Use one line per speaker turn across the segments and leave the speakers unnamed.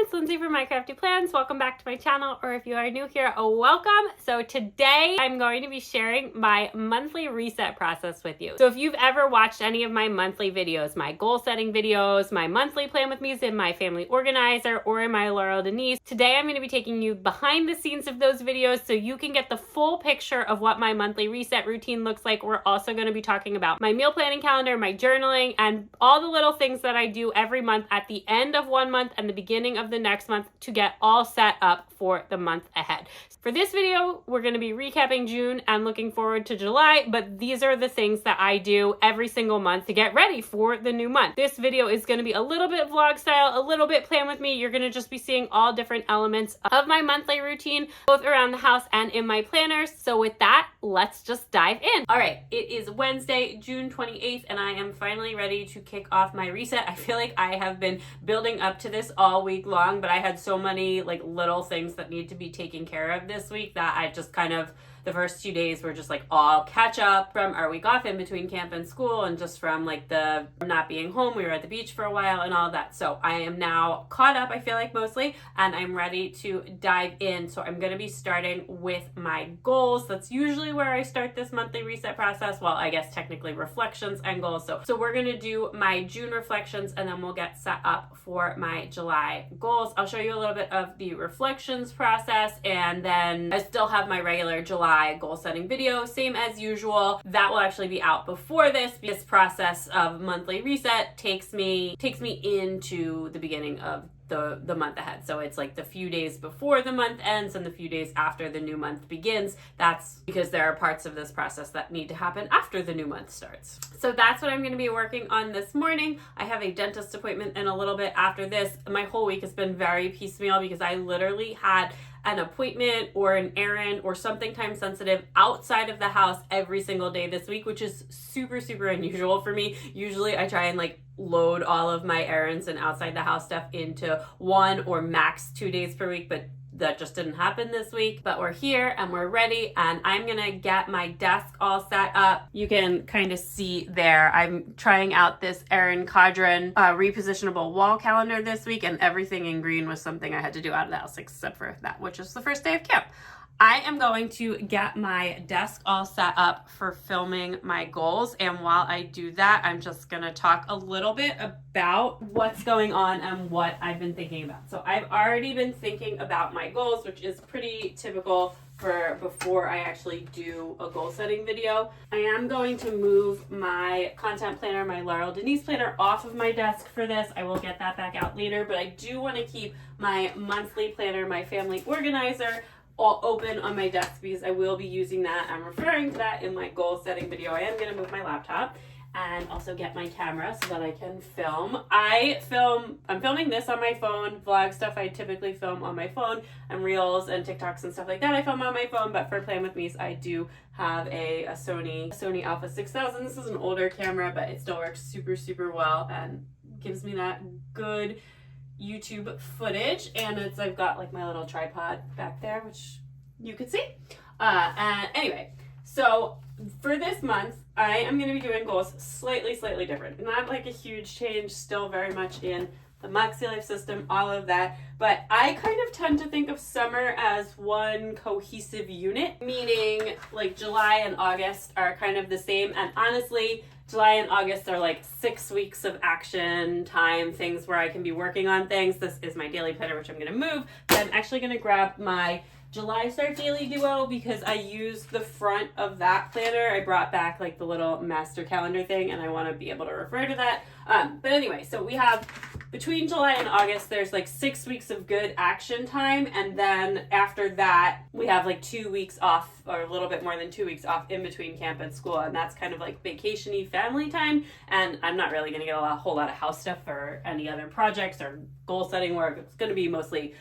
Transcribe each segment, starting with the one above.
it's Lindsay from My Crafty Plans. Welcome back to my channel, or if you are new here, welcome. So today I'm going to be sharing my monthly reset process with you. So if you've ever watched any of my monthly videos, my goal setting videos, my monthly plan with me's in my family organizer, or in my Laurel Denise, today I'm going to be taking you behind the scenes of those videos so you can get the full picture of what my monthly reset routine looks like. We're also going to be talking about my meal planning calendar, my journaling, and all the little things that I do every month at the end of one month and the beginning of the next month to get all set up for the month ahead. For this video, we're going to be recapping June and looking forward to July, but these are the things that I do every single month to get ready for the new month. This video is going to be a little bit vlog style, a little bit plan with me. You're going to just be seeing all different elements of my monthly routine, both around the house and in my planners. So with that, let's just dive in. All right, it is Wednesday, June 28th, and I am finally ready to kick off my reset. I feel like I have been building up to this all week long, but I had so many like little things that need to be taken care of this week that I just kind of, the first 2 days were just like all catch up from our week off in between camp and school, and just from like the not being home. We were at the beach for a while and all of that. So I am now caught up, I feel like, mostly, and I'm ready to dive in. So I'm going to be starting with my goals. That's usually where I start this monthly reset process. Well, I guess technically reflections and goals. So we're going to do my June reflections, and then we'll get set up for my July goals. I'll show you a little bit of the reflections process, and then I still have my regular July goal setting video, same as usual. That will actually be out before this. This process of monthly reset takes me into the beginning of the month ahead. So it's like the few days before the month ends and the few days after the new month begins. That's because there are parts of this process that need to happen after the new month starts. So that's what I'm going to be working on this morning. I have a dentist appointment in a little bit after this. My whole week has been very piecemeal because I literally had an appointment or an errand or something time sensitive outside of the house every single day this week, which is super, super unusual for me. Usually I try and like load all of my errands and outside the house stuff into 1 or max 2 days per week, but that just didn't happen this week. But we're here and we're ready, and I'm gonna get my desk all set up. You can kind of see there, I'm trying out this Erin Condren repositionable wall calendar this week, and everything in green was something I had to do out of the house except for that, which is the first day of camp. I am going to get my desk all set up for filming my goals, and while I do that, I'm just going to talk a little bit about what's going on and what I've been thinking about. So I've already been thinking about my goals, which is pretty typical for before I actually do a goal setting video. I am going to move my content planner, my Laurel Denise planner, off of my desk for this. I will get that back out later, but I do want to keep my monthly planner, my family organizer, all open on my desk because I will be using that. I'm referring to that in my goal setting video. I am going to move my laptop and also get my camera so that I can film. I'm filming this on my phone. Vlog stuff I typically film on my phone, and reels and TikToks and stuff like that I film on my phone, but for Plan With Me's I do have a Sony Alpha 6000. This is an older camera, but it still works super, super well and gives me that good YouTube footage. And I've got like my little tripod back there, which you could see. And anyway, so for this month, I am going to be doing goals slightly different. Not like a huge change, still very much in the Moxie Life system, all of that. But I kind of tend to think of summer as one cohesive unit, meaning like July and August are kind of the same. And honestly, July and August are like 6 weeks of action time, things where I can be working on things. This is my daily planner, which I'm going to move. But I'm actually going to grab my July Start Daily Duo because I used the front of that planner. I brought back like the little master calendar thing, and I want to be able to refer to that. But anyway, so we have between July and August, there's like 6 weeks of good action time. And then after that, we have like 2 weeks off, or a little bit more than 2 weeks off in between camp and school. And that's kind of like vacation-y family time. And I'm not really going to get a whole lot of house stuff or any other projects or goal setting work. It's going to be mostly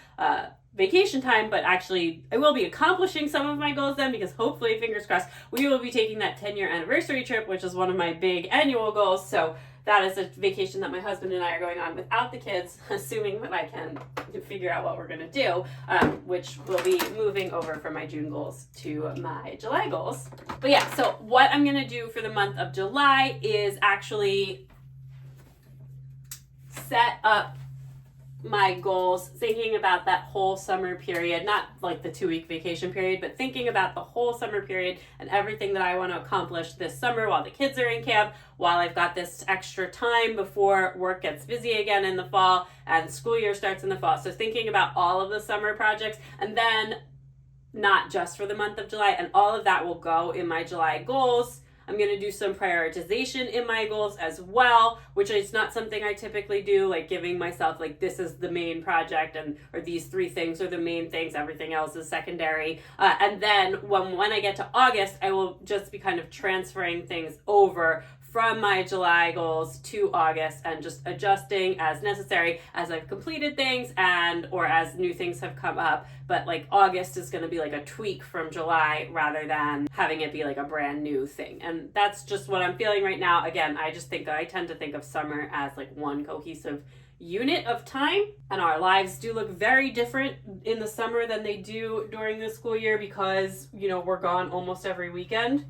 vacation time, but actually I will be accomplishing some of my goals then, because hopefully, fingers crossed, we will be taking that 10-year anniversary trip, which is one of my big annual goals. So that is a vacation that my husband and I are going on without the kids, assuming that I can figure out what we're going to do, which will be moving over from my June goals to my July goals. But yeah, so what I'm going to do for the month of July is actually set up my goals, thinking about that whole summer period, not like the 2-week vacation period, but thinking about the whole summer period and everything that I want to accomplish this summer while the kids are in camp, while I've got this extra time before work gets busy again in the fall and school year starts in the fall. So thinking about all of the summer projects, and then not just for the month of July, and all of that will go in my July goals. I'm going to do some prioritization in my goals as well, which is not something I typically do, like giving myself like this is the main project and or these 3 things are the main things, everything else is secondary. And then when I get to August, I will just be kind of transferring things over from my July goals to August and just adjusting as necessary as I've completed things and or as new things have come up. But like August is going to be like a tweak from July rather than having it be like a brand new thing. And that's just what I'm feeling right now. Again, I tend to think of summer as like one cohesive unit of time, and our lives do look very different in the summer than they do during the school year because, you know, we're gone almost every weekend,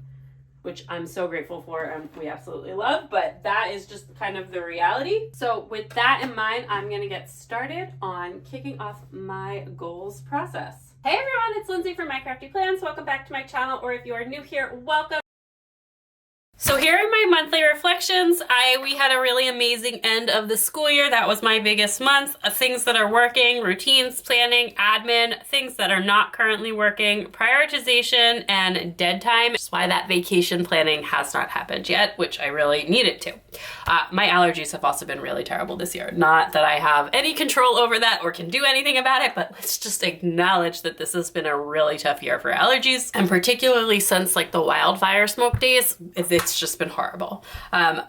which I'm so grateful for and we absolutely love, but that is just kind of the reality. So with that in mind, I'm going to get started on kicking off my goals process. Hey everyone, it's Lindsay from My Crafty Plans. Welcome back to my channel, or if you are new here, welcome. So here are my monthly reflections. We had a really amazing end of the school year. That was my biggest month. Things that are working, routines, planning, admin, things that are not currently working, prioritization, and dead time. Which is why that vacation planning has not happened yet, which I really need it to. My allergies have also been really terrible this year. Not that I have any control over that or can do anything about it, but let's just acknowledge that this has been a really tough year for allergies, and particularly since like the wildfire smoke days, it's just been horrible.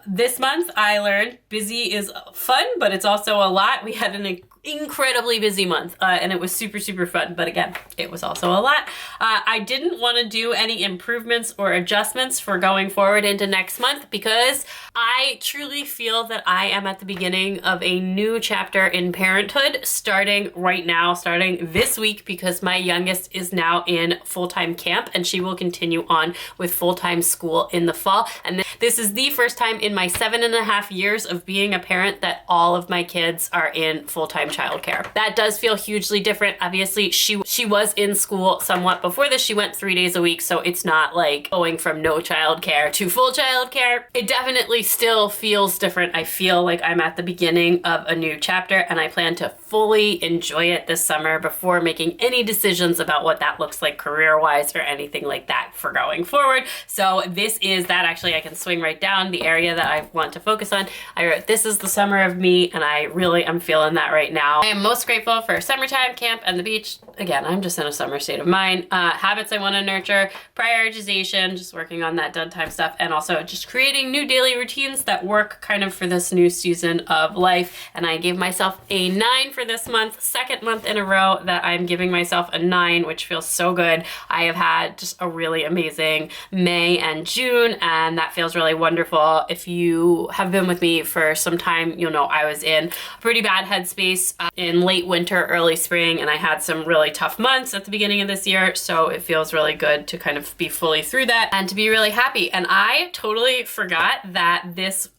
This month I learned busy is fun, but it's also a lot. We had an incredibly busy month and it was super fun, but again, it was also a lot. I didn't want to do any improvements or adjustments for going forward into next month because I truly feel that I am at the beginning of a new chapter in parenthood starting right now, starting this week, because my youngest is now in full-time camp and she will continue on with full-time school in the fall. And this is the first time in my 7.5 years of being a parent that all of my kids are in full-time childcare. That does feel hugely different. Obviously, she was in school somewhat before this. She went 3 days a week, so it's not like going from no childcare to full childcare. It definitely still feels different. I feel like I'm at the beginning of a new chapter, and I plan to fully enjoy it this summer before making any decisions about what that looks like career-wise or anything like that for going forward. So this is that. Actually, I can swing right down the area that I want to focus on. I wrote, this is the summer of me, and I really am feeling that right now. I am most grateful for summertime, camp, and the beach. Again, I'm just in a summer state of mind. Habits I want to nurture, prioritization, just working on that done time stuff, and also just creating new daily routines that work kind of for this new season of life. And I gave myself a 9 for this month, second month in a row that I'm giving myself a 9, which feels so good. I have had just a really amazing May and June, and that feels really wonderful. If you have been with me for some time, you'll know I was in a pretty bad headspace in late winter, early spring, and I had some really tough months at the beginning of this year, so it feels really good to kind of be fully through that and to be really happy. And I totally forgot that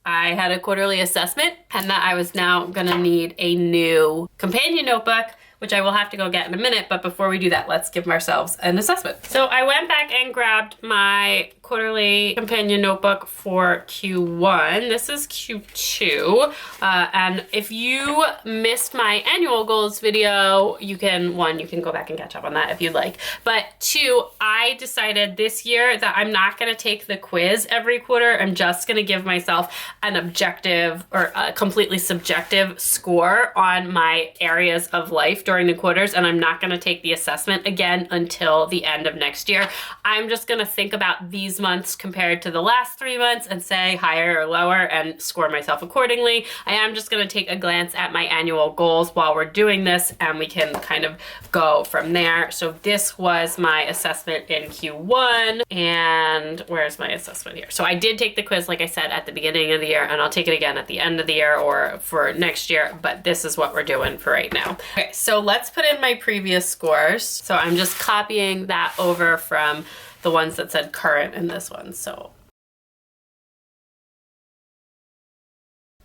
I had a quarterly assessment and that I was now gonna need a new companion notebook, which I will have to go get in a minute, but before we do that, let's give ourselves an assessment. So I went back and grabbed my quarterly companion notebook for Q1. This is Q2. And if you missed my annual goals video, you can go back and catch up on that if you'd like. But 2, I decided this year that I'm not gonna take the quiz every quarter. I'm just gonna give myself an objective or a completely subjective score on my areas of life during the quarters, and I'm not gonna take the assessment again until the end of next year. I'm just gonna think about these months compared to the last 3 months and say higher or lower and score myself accordingly. I am just gonna take a glance at my annual goals while we're doing this, and we can kind of go from there. So this was my assessment in Q1, and where's my assessment here? So I did take the quiz, like I said, at the beginning of the year, and I'll take it again at the end of the year or for next year, but this is what we're doing for right now. Okay, so let's put in my previous scores. So I'm just copying that over from the ones that said current in this one. So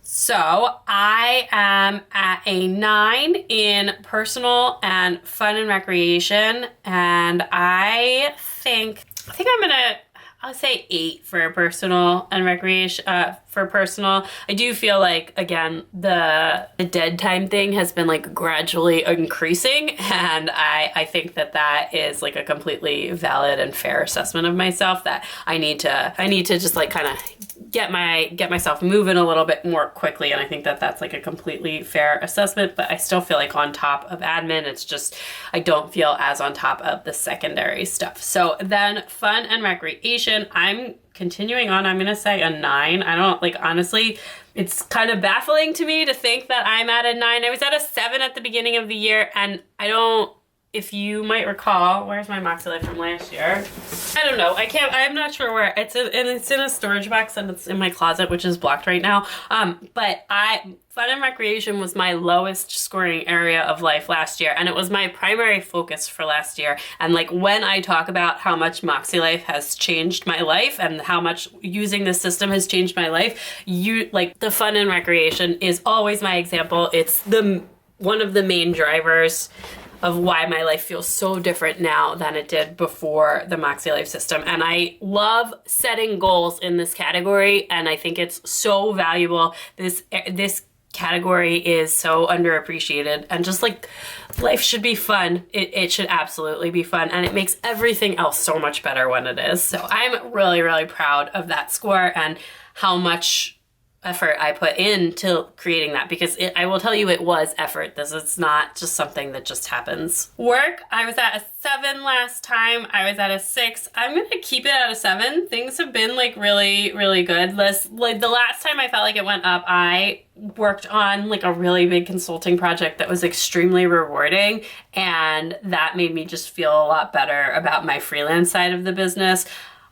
So I am at a 9 in personal and fun and recreation, and I think I'm gonna, I'll say 8 for personal and recreation. For personal, I do feel like, again, the dead time thing has been like gradually increasing, and I think that is like a completely valid and fair assessment of myself, that I need to just like kind of get myself moving a little bit more quickly, and I think that's like a completely fair assessment. But I still feel like on top of admin, it's just I don't feel as on top of the secondary stuff. So then fun and recreation, I'm continuing on. I'm gonna say a 9. I don't, like, honestly, it's kind of baffling to me to think that I'm at a 9. I was at a 7 at the beginning of the year, and I don't, if you might recall, where's my Moxie Life from last year? I don't know. I'm not sure where. It's in a storage box, and it's in my closet, which is blocked right now. But fun and recreation was my lowest scoring area of life last year, and it was my primary focus for last year. And like, when I talk about how much Moxie Life has changed my life and how much using this system has changed my life, the fun and recreation is always my example. It's one of the main drivers of why my life feels so different now than it did before the Moxie Life system. And I love setting goals in this category, and I think it's so valuable. This category is so underappreciated, and just like, life should be fun. It should absolutely be fun, and it makes everything else so much better when it is. So I'm really, really proud of that score and how much effort I put into creating that, because I will tell you, it was effort. This is not just something that just happens. Work, I was at a 7 last time. I was at a 6. I'm gonna keep it at a 7. Things have been like really, really good. Like the last time I felt like it went up, I worked on like a really big consulting project that was extremely rewarding, and that made me just feel a lot better about my freelance side of the business.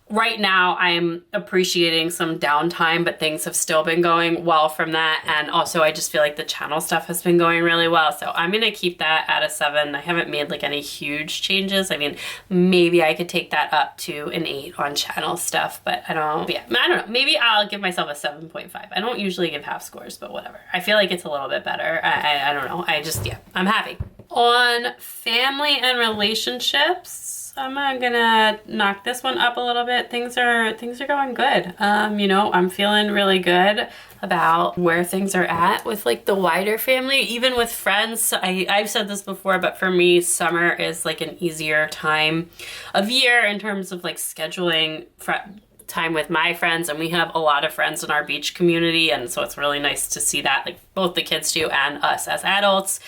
Right now, I'm appreciating some downtime, but things have still been going well from that. And also, I just feel like the channel stuff has been going really well. So I'm going to keep that at a 7. I haven't made like any huge changes. I mean, maybe I could take that up to an 8 on channel stuff, but I don't know. Maybe I'll give myself a 7.5. I don't usually give half scores, but whatever. I feel like it's a little bit better. I don't know. I'm happy. On family and relationships, I'm gonna knock this one up a little bit. Things are going good. I'm feeling really good about where things are at with like the wider family, even with friends. I've said this before, but for me, summer is like an easier time of year in terms of like scheduling time with my friends, and we have a lot of friends in our beach community, and so it's really nice to see that, like, both the kids do and us as adults.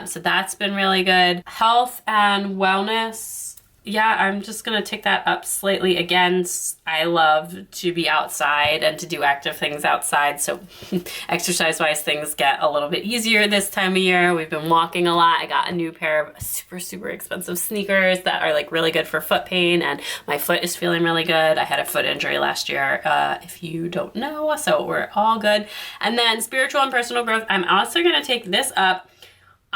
So that's been really good. Health and wellness, yeah, I'm just gonna take that up slightly again. I love to be outside and to do active things outside, so exercise-wise, things get a little bit easier this time of year. We've been walking a lot. I got a new pair of super, super expensive sneakers that are like really good for foot pain, and my foot is feeling really good. I had a foot injury last year, if you don't know, so we're all good. And then spiritual and personal growth, I'm also gonna take this up.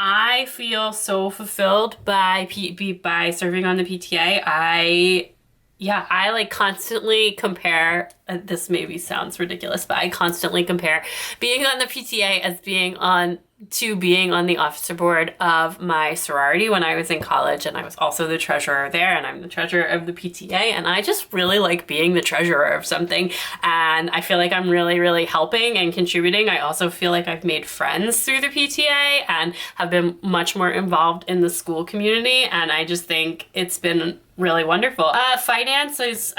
I feel so fulfilled by serving on the PTA. I like constantly compare, this maybe sounds ridiculous, but I constantly compare being on the PTA as being on the officer board of my sorority when I was in college, and I was also the treasurer there, and I'm the treasurer of the PTA, and I just really like being the treasurer of something, and I feel like I'm really, really helping and contributing. I also feel like I've made friends through the PTA and have been much more involved in the school community, and I just think it's been really wonderful. Finances,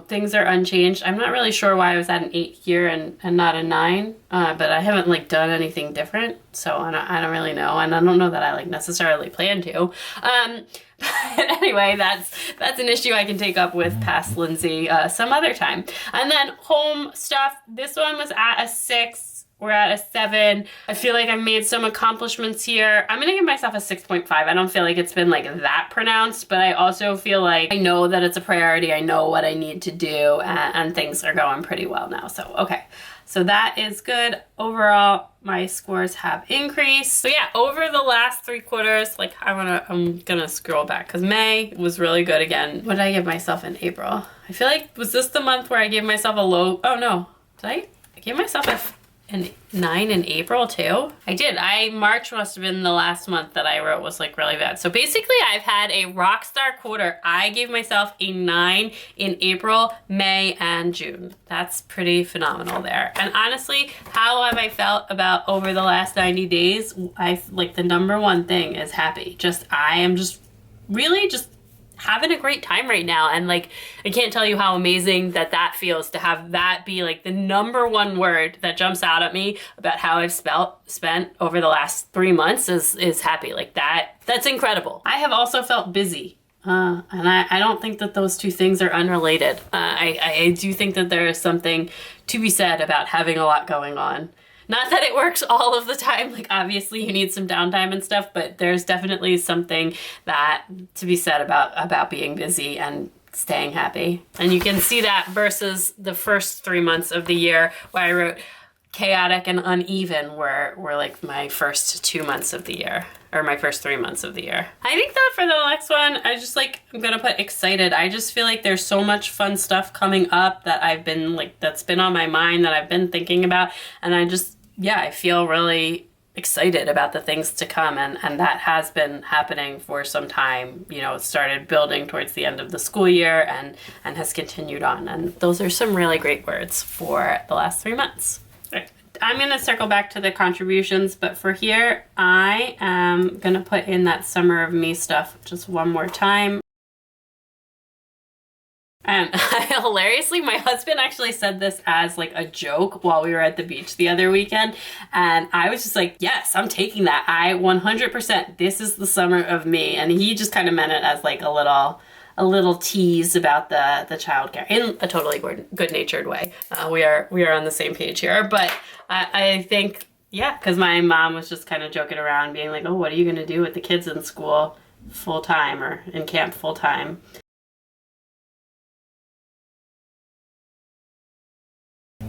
things are unchanged. I'm not really sure why I was at an 8 here and not a 9, but I haven't like done anything different, so I don't really know, and I don't know that I like necessarily plan to. But anyway, that's an issue I can take up with past Lindsay some other time. And then home stuff, this one was at a 6. We're at a 7. I feel like I've made some accomplishments here. I'm gonna give myself a 6.5. I don't feel like it's been like that pronounced, but I also feel like I know that it's a priority. I know what I need to do, and things are going pretty well now. So, okay. So that is good. Overall, my scores have increased. So yeah, over the last 3 quarters, like I'm gonna scroll back, because May was really good again. What did I give myself in April? I feel like, was this the month where I gave myself a low? Oh no, did I give myself a and 9 in April too. I did. March must have been the last month that I wrote was like really bad. So basically I've had a rock star quarter. I gave myself a 9 in April, May, and June. That's pretty phenomenal there. And honestly, how have I felt about over the last 90 days? Like the number one thing is happy. I am just really just having a great time right now. And like, I can't tell you how amazing that feels to have that be like the number one word that jumps out at me about how I've spent over the last 3 months is happy. Like that's incredible. I have also felt busy. And I don't think that those two things are unrelated. I do think that there is something to be said about having a lot going on. Not that it works all of the time, like obviously you need some downtime and stuff, but there's definitely something that to be said about being busy and staying happy. And you can see that versus the first 3 months of the year where I wrote chaotic and uneven were like my first 2 months of the year, or my first 3 months of the year. I think that for the next one, I'm gonna put excited. I just feel like there's so much fun stuff coming up that that's been on my mind, that I've been thinking about, and I feel really excited about the things to come, and that has been happening for some time. You know, it started building towards the end of the school year and has continued on, and those are some really great words for the last 3 months. I'm going to circle back to the contributions, but for here, I am going to put in that Summer of Me stuff just one more time. And hilariously, my husband actually said this as like a joke while we were at the beach the other weekend. And I was just like, yes, I'm taking that. 100%, this is the Summer of Me. And he just kind of meant it as like a little tease about the childcare in a totally good-natured way. We are on the same page here, but I think, yeah, because my mom was just kind of joking around being like, oh, what are you going to do with the kids in school full-time or in camp full-time?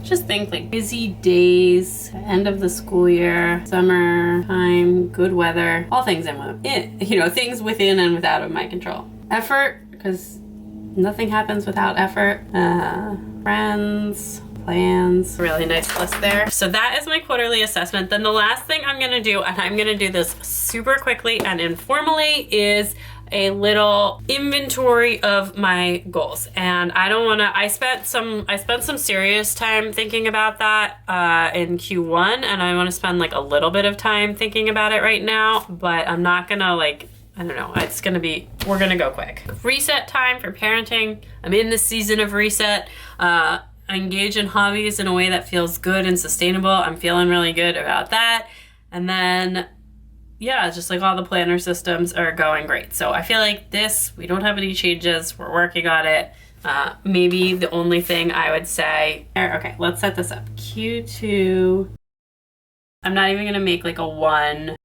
Just think like busy days, end of the school year, summer time, good weather, all things things within and without of my control. Effort, because nothing happens without effort. Friends, plans, really nice list there. So that is my quarterly assessment. Then the last thing I'm gonna do, and I'm gonna do this super quickly and informally, is a little inventory of my goals. And I spent some serious time thinking about that in Q1, and I want to spend like a little bit of time thinking about it right now, but I'm not gonna we're gonna go quick. Reset time for parenting. I'm in the season of reset. I engage in hobbies in a way that feels good and sustainable. I'm feeling really good about that. And then yeah, just like all the planner systems are going great. So I feel like we don't have any changes. We're working on it. Maybe the only thing I would say, okay, let's set this up. Q2, I'm not even gonna make like a one.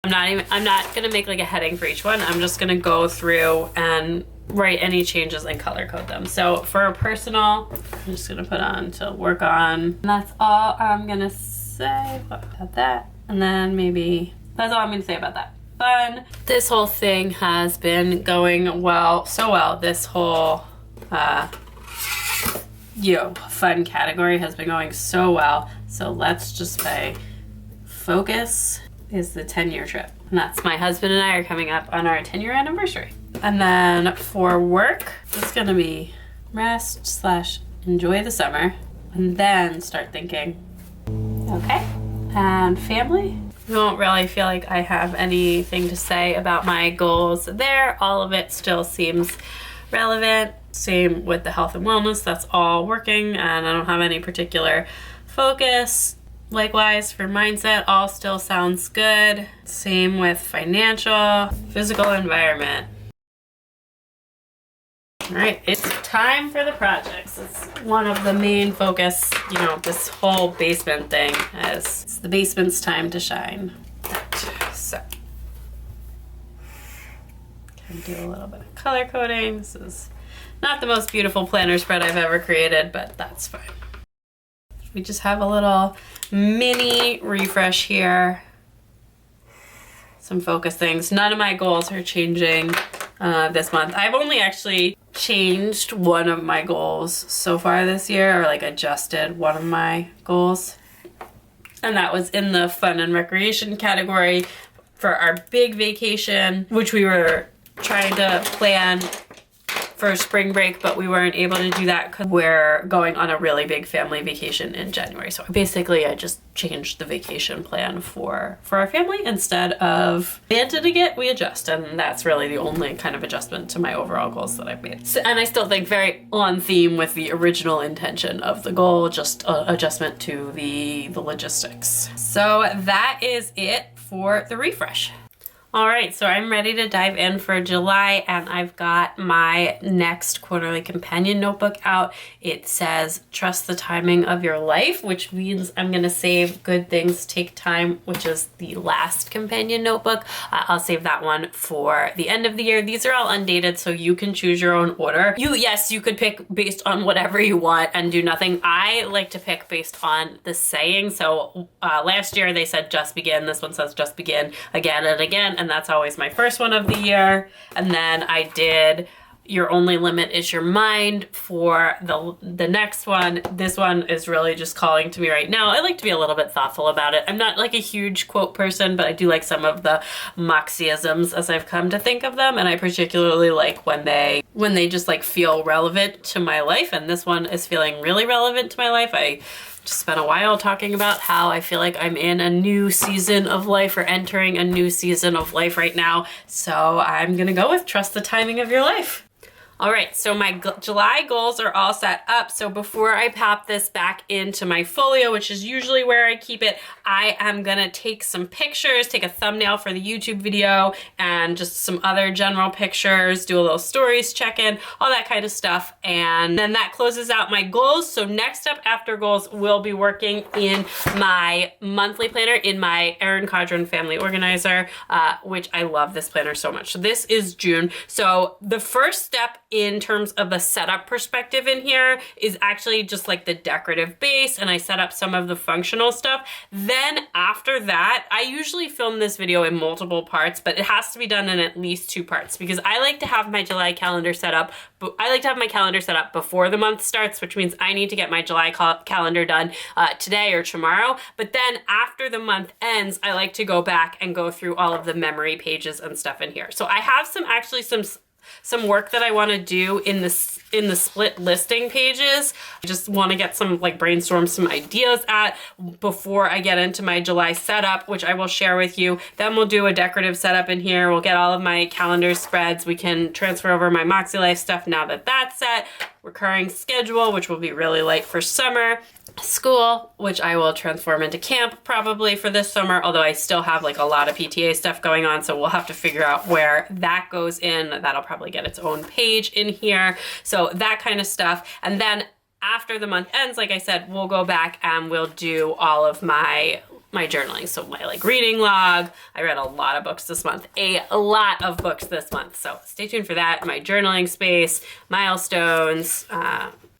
I'm not gonna make like a heading for each one. I'm just gonna go through and write any changes and color code them. So for personal, I'm just gonna put on to work on. And that's all I'm gonna say about that. And then that's all I'm going to say about that. Fun. This whole thing has been going so well. This whole, fun category has been going so well. So let's just say focus is the 10-year trip. And that's my husband and I are coming up on our 10-year anniversary. And then for work, it's going to be rest/enjoy the summer. And then start thinking, okay. And family. I don't really feel like I have anything to say about my goals there. All of it still seems relevant. Same with the health and wellness. That's all working, and I don't have any particular focus. Likewise for mindset, all still sounds good. Same with financial, physical environment. All right, it's time for the projects. It's one of the main focus, this whole basement thing is it's the basement's time to shine. So, can do a little bit of color coding. This is not the most beautiful planner spread I've ever created, but that's fine. We just have a little mini refresh here. Some focus things. None of my goals are changing this month. I've only actually changed one of my goals so far this year, or like adjusted one of my goals. and that was in the fun and recreation category for our big vacation, which we were trying to plan for spring break, but we weren't able to do that because we're going on a really big family vacation in January. So basically I just changed the vacation plan for our family. Instead of abandoning it, we adjust, and that's really the only kind of adjustment to my overall goals that I've made. So, and I still think very on theme with the original intention of the goal, just adjustment to the logistics. So that is it for the refresh. All right, so I'm ready to dive in for July, and I've got my next quarterly companion notebook out. It says, trust the timing of your life, which means I'm gonna save Good Things Take Time, which is the last companion notebook. I'll save that one for the end of the year. These are all undated, so you can choose your own order. Yes, you could pick based on whatever you want and do nothing. I like to pick based on the saying. So last year they said just begin. This one says just begin again and again. And that's always my first one of the year. And then I did your only limit is your mind for the next one. This one is really just calling to me right now. I like to be a little bit thoughtful about it. I'm not like a huge quote person, but I do like some of the Moxieisms as I've come to think of them. And I particularly like when they just like feel relevant to my life. And this one is feeling really relevant to my life. I just spent a while talking about how I feel like I'm in a new season of life or entering a new season of life right now. So I'm gonna go with trust the timing of your life. All right, so my July goals are all set up. So before I pop this back into my folio, which is usually where I keep it, I am gonna take some pictures, take a thumbnail for the YouTube video and just some other general pictures, do a little stories check-in, all that kind of stuff. And then that closes out my goals. So next up after goals, we'll be working in my monthly planner in my Erin Condren Family Organizer, which I love this planner so much. So this is June. So the first step in terms of a setup perspective in here is actually just like the decorative base, and I set up some of the functional stuff. Then after that, I usually film this video in multiple parts, but it has to be done in at least 2 parts because I like to have my July calendar set up. But I like to have my calendar set up before the month starts, which means I need to get my July calendar done today or tomorrow. But then after the month ends, I like to go back and go through all of the memory pages and stuff in here. So I have some work that I want to do in the split listing pages. I just want to get some brainstorm some ideas at before I get into my July setup, which I will share with you. Then we'll do a decorative setup in here. We'll get all of my calendar spreads. We can transfer over my Moxie Life stuff now that that's set. Recurring schedule, which will be really light for summer. School, which I will transform into camp probably for this summer, although I still have a lot of PTA stuff going on, so we'll have to figure out where that goes in. That'll probably get its own page in here. So that kind of stuff. And then after the month ends, like I said, we'll go back and we'll do all of my journaling. So my reading log. I read a lot of books this month, a lot of books this month. So stay tuned for that. My journaling space, milestones,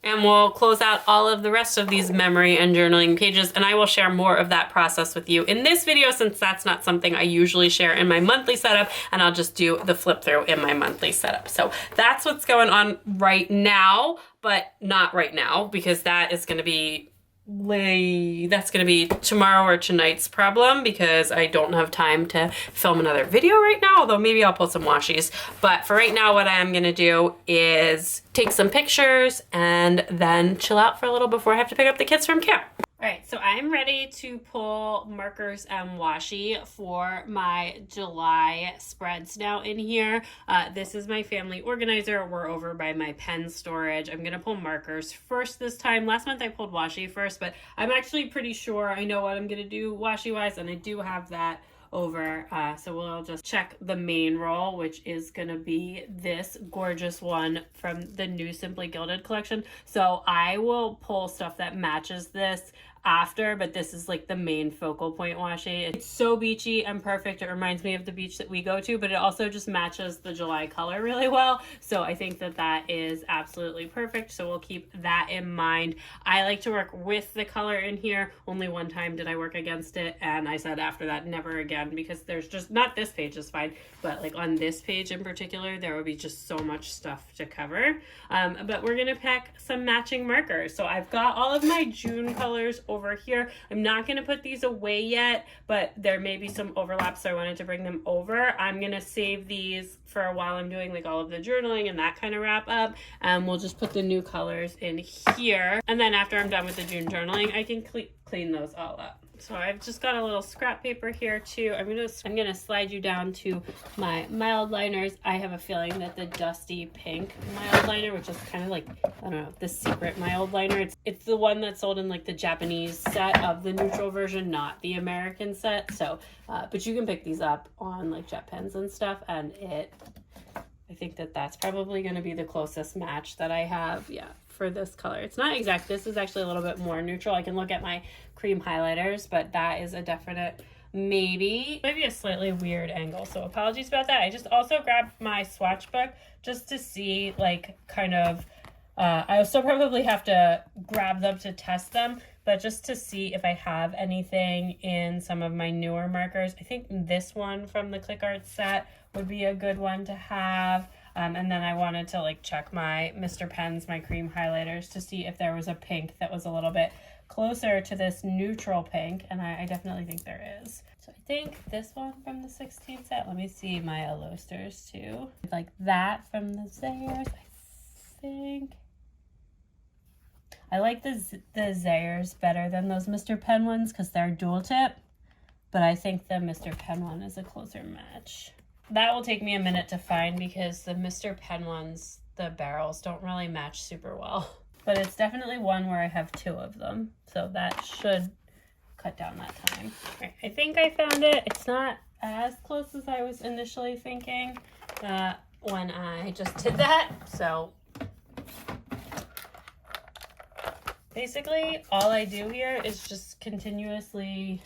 and we'll close out all of the rest of these memory and journaling pages, and I will share more of that process with you in this video since that's not something I usually share in my monthly setup, and I'll just do the flip through in my monthly setup. So that's what's going on right now, but not right now because that is gonna be tomorrow or tonight's problem because I don't have time to film another video right now, although maybe I'll pull some washies. But for right now, what I am gonna do is take some pictures and then chill out for a little before I have to pick up the kids from camp. All right, so I'm ready to pull markers and washi for my July spreads now in here. This is my family organizer. We're over by my pen storage. I'm gonna pull markers first this time. Last month I pulled washi first, but I'm actually pretty sure I know what I'm gonna do washi-wise, and I do have that over. So we'll just check the main roll, which is gonna be this gorgeous one from the new Simply Gilded collection. So I will pull stuff that matches this after, but this is the main focal point washi. It's so beachy and perfect. It reminds me of the beach that we go to, but it also just matches the July color really well. So I think that that is absolutely perfect. So we'll keep that in mind. I like to work with the color in here. Only one time did I work against it, and I said after that never again because there's just, not this page is fine, but on this page in particular there would be just so much stuff to cover. But we're gonna pick some matching markers. So I've got all of my June colors over here. I'm not going to put these away yet, but there may be some overlap, so I wanted to bring them over. I'm going to save these for a while I'm doing like all of the journaling and that kind of wrap up. We'll just put the new colors in here. And then after I'm done with the June journaling, I can clean those all up. So I've just got a little scrap paper here too. I'm gonna slide you down to my mild liners. I have a feeling that the Dusty Pink mild liner, which is kind of like, I don't know, the secret mild liner. It's the one that's sold in like the Japanese set of the neutral version, not the American set. So, but you can pick these up on like JetPens and stuff, and I think that that's probably going to be the closest match that I have. Yeah, for this color. It's not exact. This is actually a little bit more neutral. I can look at my cream highlighters, but that is a definite maybe a slightly weird angle. So apologies about that. I just also grabbed my swatch book just to see like kind of, I'll still probably have to grab them to test them, but just to see if I have anything in some of my newer markers. I think this one from the ClickArt set would be a good one to have. And then I wanted to like check my Mr. Pens, my cream highlighters, to see if there was a pink that was a little bit closer to this neutral pink, and I definitely think there is. So I think this one from the 16 set, let me see my Alosters too. Like that from the Zayres, I think. I like the Zayres better than those Mr. Pen ones because they're dual tip, but I think the Mr. Pen one is a closer match. That will take me a minute to find because the Mr. Pen ones, the barrels don't really match super well. But it's definitely one where I have two of them. So that should cut down that time. Right, I think I found it. It's not as close as I was initially thinking when I just did that. So basically all I do here is just continuously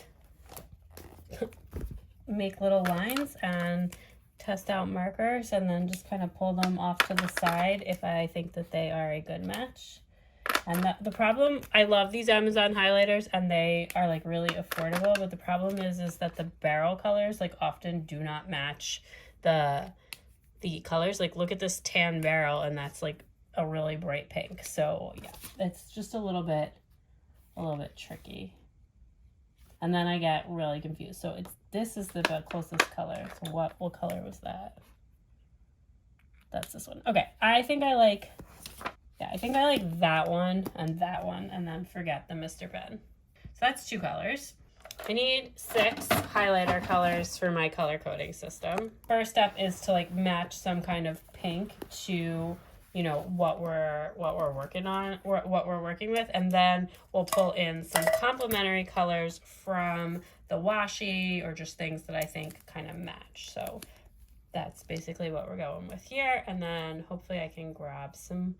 make little lines and test out markers, and then just kind of pull them off to the side if I think that they are a good match. And the problem, I love these Amazon highlighters and they are like really affordable, but the problem is that the barrel colors like often do not match the colors. Like look at this tan barrel and that's like a really bright pink. So yeah, it's just a little bit tricky. And then I get really confused. So this is the closest color. So what color was that? That's this one. Okay, I think I like that one, and then forget the Mr. Pen. So that's 2 colors. I need 6 highlighter colors for my color coding system. First step is to like match some kind of pink to, you know, what we're working on, or what we're working with, and then we'll pull in some complementary colors from the washi or just things that I think kind of match. So that's basically what we're going with here, and then hopefully I can grab some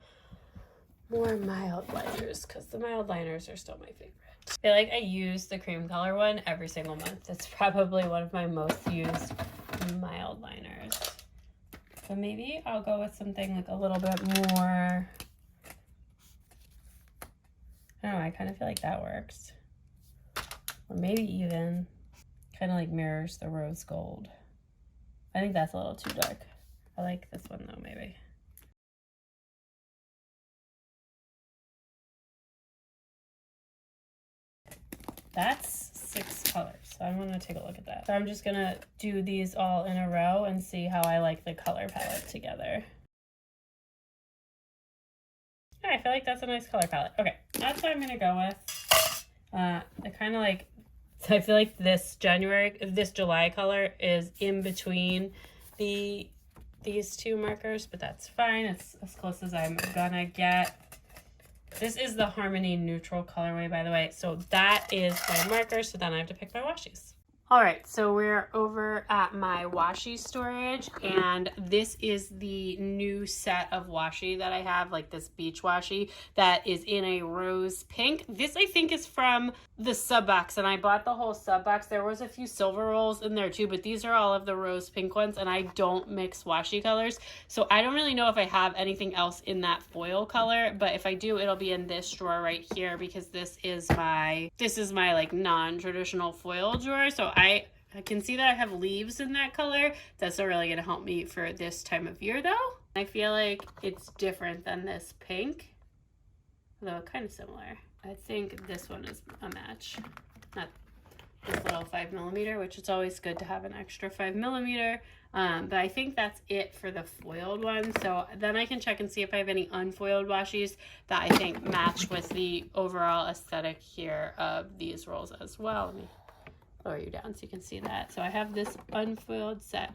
more mild liners because the mild liners are still my favorite. I feel like I use the cream color one every single month. It's probably one of my most used mild liners. So maybe I'll go with something like a little bit more, I don't know, I kind of feel like that works. Or maybe even kind of like mirrors the rose gold. I think that's a little too dark. I like this one though, maybe. That's 6 colors. So I'm going to take a look at that. So I'm just going to do these all in a row and see how I like the color palette together. Yeah, I feel like that's a nice color palette. Okay, that's what I'm going to go with. I kind of like, so I feel like this July color is in between these 2 markers, but that's fine. It's as close as I'm gonna get. This is the Harmony Neutral colorway, by the way. So that is my marker. So then I have to pick my washies. All right, so we're over at my washi storage, and this is the new set of washi that I have, like this beach washi that is in a rose pink. This I think is from the sub box, and I bought the whole sub box. There was a few silver rolls in there too, but these are all of the rose pink ones, and I don't mix washi colors, so I don't really know if I have anything else in that foil color, but if I do, it'll be in this drawer right here, because this is my like non-traditional foil drawer. So I can see that I have leaves in that color. That's not really going to help me for this time of year though. I feel like it's different than this pink, though kind of similar. I think this one is a match, not this little 5mm, which is always good to have an extra 5mm. But I think that's it for the foiled one. So then I can check and see if I have any unfoiled washies that I think match with the overall aesthetic here of these rolls as well. Let me lower you down so you can see that. So I have this unfoiled set.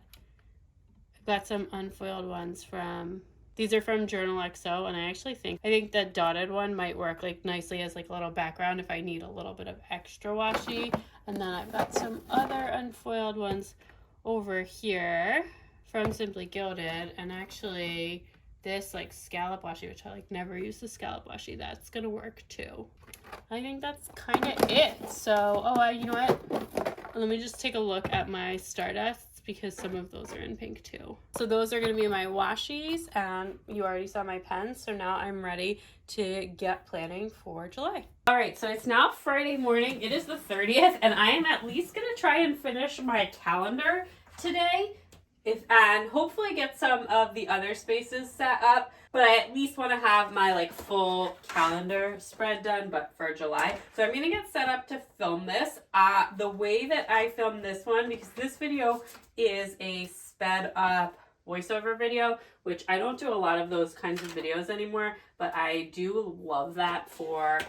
I've got some unfoiled ones from, these are from Journal XO, and I think the dotted one might work like nicely as like a little background if I need a little bit of extra washi. And then I've got some other unfoiled ones over here from Simply Gilded, and actually this like scallop washi, which I like never use the scallop washi, that's gonna work too. I think that's kind of it. So you know what, let me just take a look at my Stardusts because some of those are in pink too. So those are gonna be my washies, and you already saw my pens, so now I'm ready to get planning for July. All right, so it's now Friday morning. It is the 30th, and I am at least gonna try and finish my calendar today, and hopefully get some of the other spaces set up. But I at least want to have my like full calendar spread done, but for July. So I'm gonna get set up to film this. The way that I filmed this one, because this video is a sped up voiceover video, which I don't do a lot of those kinds of videos anymore, but I do love that for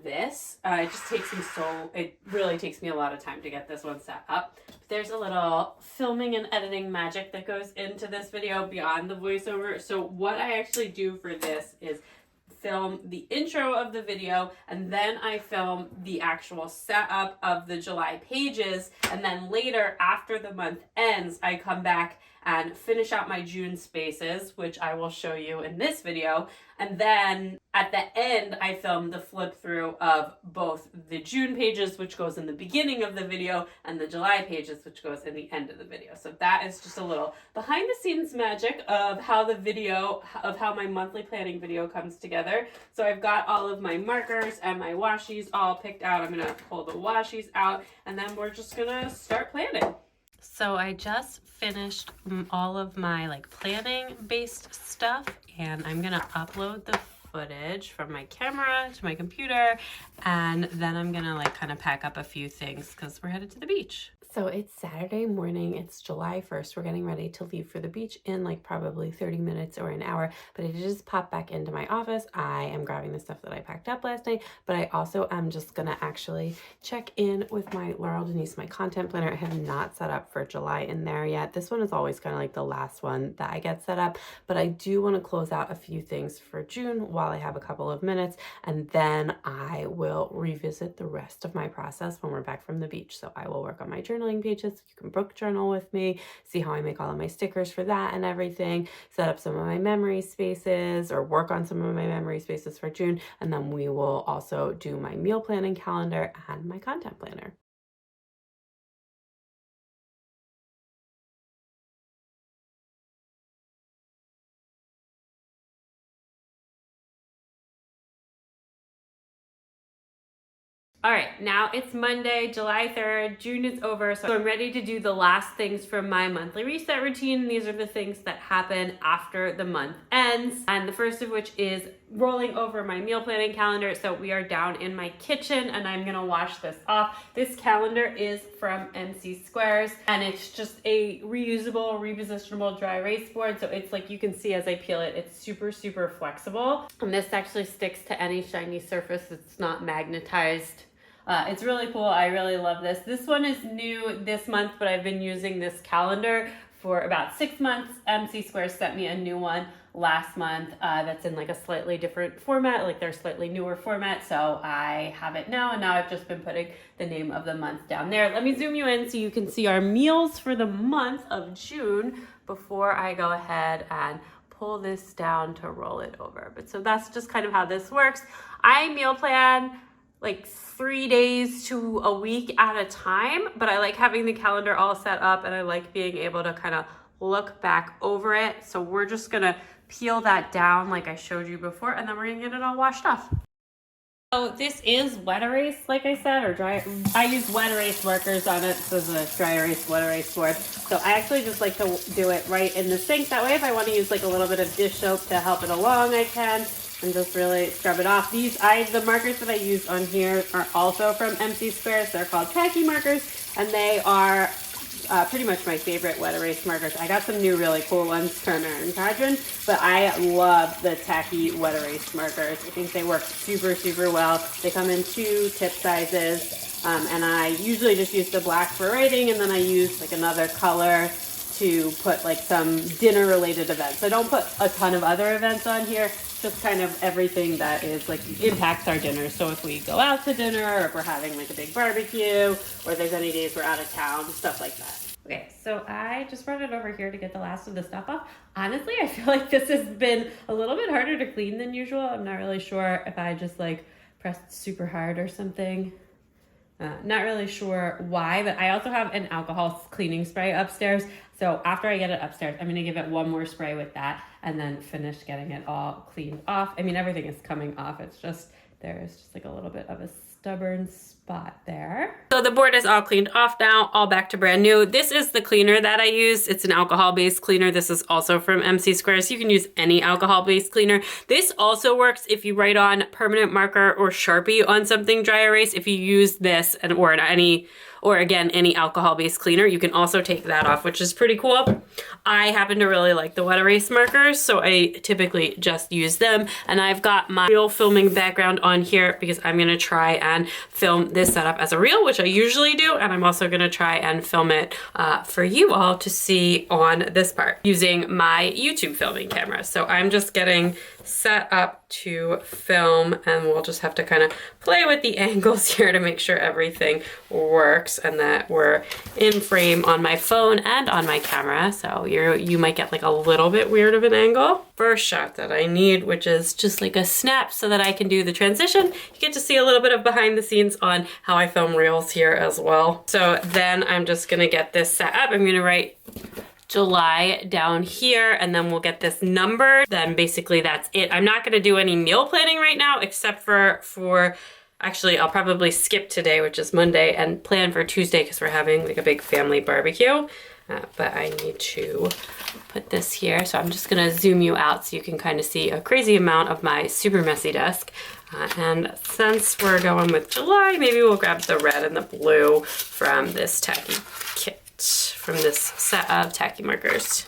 this. It just takes me it really takes me a lot of time to get this one set up. But there's a little filming and editing magic that goes into this video beyond the voiceover. So what I actually do for this is film the intro of the video, and then I film the actual setup of the July pages, and then later after the month ends, I come back and finish out my June spaces, which I will show you in this video. And then at the end, I film the flip through of both the June pages, which goes in the beginning of the video, and the July pages, which goes in the end of the video. So that is just a little behind the scenes magic of how my monthly planning video comes together. So I've got all of my markers and my washies all picked out. I'm gonna pull the washies out, and then we're just gonna start planning. So I just finished all of my like planning based stuff, and I'm gonna upload the footage from my camera to my computer, and then I'm gonna like kind of pack up a few things because we're headed to the beach. So it's Saturday morning, it's July 1st. We're getting ready to leave for the beach in like probably 30 minutes or an hour, but I just popped back into my office. I am grabbing the stuff that I packed up last night, but I also am just gonna actually check in with my Laurel Denise, my content planner. I have not set up for July in there yet. This one is always kind of like the last one that I get set up, but I do want to close out a few things for June while I have a couple of minutes, and then I will revisit the rest of my process when we're back from the beach. So I will work on my journaling pages. You can book journal with me, see how I make all of my stickers for that and everything, set up some of my memory spaces or work on some of my memory spaces for June, and then we will also do my meal planning calendar and my content planner. All right, now it's Monday, July 3rd, June is over, so I'm ready to do the last things from my monthly reset routine. These are the things that happen after the month ends, and the first of which is rolling over my meal planning calendar. So we are down in my kitchen, and I'm gonna wash this off. This calendar is from MC Squares, and it's just a reusable, repositionable dry erase board. So it's like, you can see as I peel it, it's super, super flexible. And this actually sticks to any shiny surface. It's not magnetized. It's really cool. I really love this. This one is new this month, but I've been using this calendar for about 6 months. MC Squares sent me a new one last month that's in like a slightly different format, like their slightly newer format. So I have it now, and now I've just been putting the name of the month down there. Let me zoom you in so you can see our meals for the month of June before I go ahead and pull this down to roll it over. But so that's just kind of how this works. I meal plan like 3 days to a week at a time, but I like having the calendar all set up, and I like being able to kind of look back over it. So we're just gonna peel that down like I showed you before, and then we're gonna get it all washed off. So this is wet erase, like I said, or dry. I use wet erase markers on it. This is a dry erase, wet erase board. So I actually just like to do it right in the sink. That way, if I want to use like a little bit of dish soap to help it along, I can. and just really scrub it off. The markers that I use on here are also from MC Squares. They're called Tacky markers, and they are pretty much my favorite wet erase markers. I got some new really cool ones from Erin Cadron, but I love the Tacky wet erase markers. I think they work super, super well. They come in 2 tip sizes, and I usually just use the black for writing, and then I use like another color to put like some dinner related events. I don't put a ton of other events on here, just kind of everything that is like impacts our dinner. So if we go out to dinner, or if we're having like a big barbecue, or there's any days we're out of town, stuff like that. Okay, so I just brought it over here to get the last of the stuff off. Honestly, I feel like this has been a little bit harder to clean than usual. I'm not really sure if I just like pressed super hard or something. Not really sure why, but I also have an alcohol cleaning spray upstairs. So after I get it upstairs, I'm gonna give it one more spray with that and then finish getting it all cleaned off. I mean, everything is coming off. It's just, there's just like a little bit of a stubborn spot there. So the board is all cleaned off now, all back to brand new. This is the cleaner that I use. It's an alcohol-based cleaner. This is also from MC Squares. You can use any alcohol-based cleaner. This also works if you write on permanent marker or Sharpie on something dry erase. If you use this or again, any alcohol-based cleaner, you can also take that off, which is pretty cool. I happen to really like the wet erase markers, so I typically just use them. And I've got my reel filming background on here because I'm gonna try and film this setup as a reel, which I usually do. And I'm also gonna try and film it for you all to see on this part using my YouTube filming camera. So I'm just getting set up to film, and we'll just have to kind of play with the angles here to make sure everything works and that we're in frame on my phone and on my camera. So you might get like a little bit weird of an angle. First shot that I need, which is just like a snap so that I can do the transition. You get to see a little bit of behind the scenes on how I film reels here as well. So then I'm just gonna get this set up. I'm gonna write July down here, and then we'll get this numbered. Then basically that's it. I'm not gonna do any meal planning right now, except for actually I'll probably skip today, which is Monday, and plan for Tuesday because we're having like a big family barbecue. But I need to put this here. So I'm just gonna zoom you out so you can kind of see a crazy amount of my super messy desk. And since we're going with July, maybe we'll grab the red and the blue from this tacky kit, from this set of tacky markers.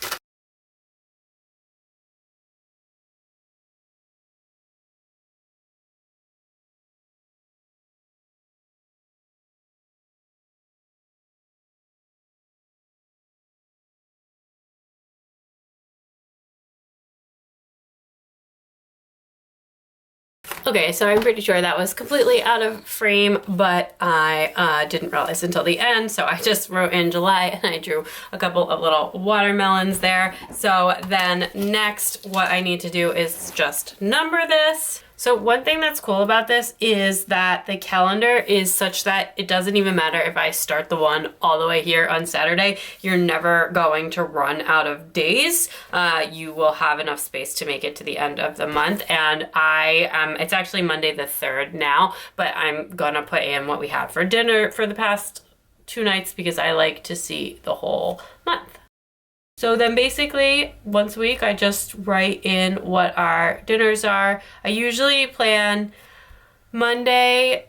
Okay, so I'm pretty sure that was completely out of frame, but I didn't realize until the end, so I just wrote in July and I drew a couple of little watermelons there. So then next, what I need to do is just number this. So one thing that's cool about this is that the calendar is such that it doesn't even matter if I start the one all the way here on Saturday, you're never going to run out of days. You will have enough space to make it to the end of the month. And it's actually Monday the 3rd now, but I'm gonna put in what we had for dinner for the past 2 nights because I like to see the whole month. So then basically once a week I just write in what our dinners are. I usually plan Monday,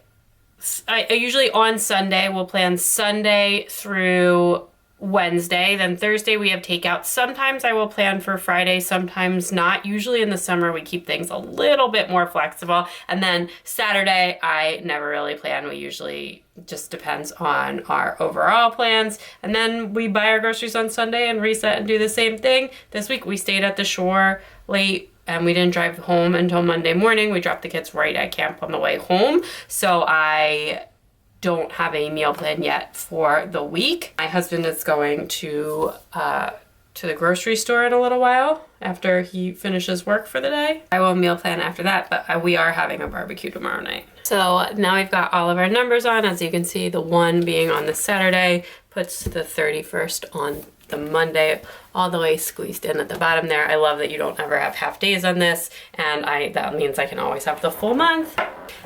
I usually on Sunday, we'll plan Sunday through Wednesday. Then Thursday we have takeout. Sometimes I will plan for Friday, sometimes not. Usually in the summer we keep things a little bit more flexible. And then Saturday I never really plan. We usually just depends on our overall plans. And then we buy our groceries on Sunday and reset and do the same thing. This week we stayed at the shore late and we didn't drive home until Monday morning. We dropped the kids right at camp on the way home. So I don't have a meal plan yet for the week. My husband is going to the grocery store in a little while after he finishes work for the day. I will meal plan after that, but we are having a barbecue tomorrow night. So now we've got all of our numbers on. As you can see, the 1 being on the Saturday puts the 31st on the Monday all the way squeezed in at the bottom there. I love that you don't ever have half days on this, and that means I can always have the full month.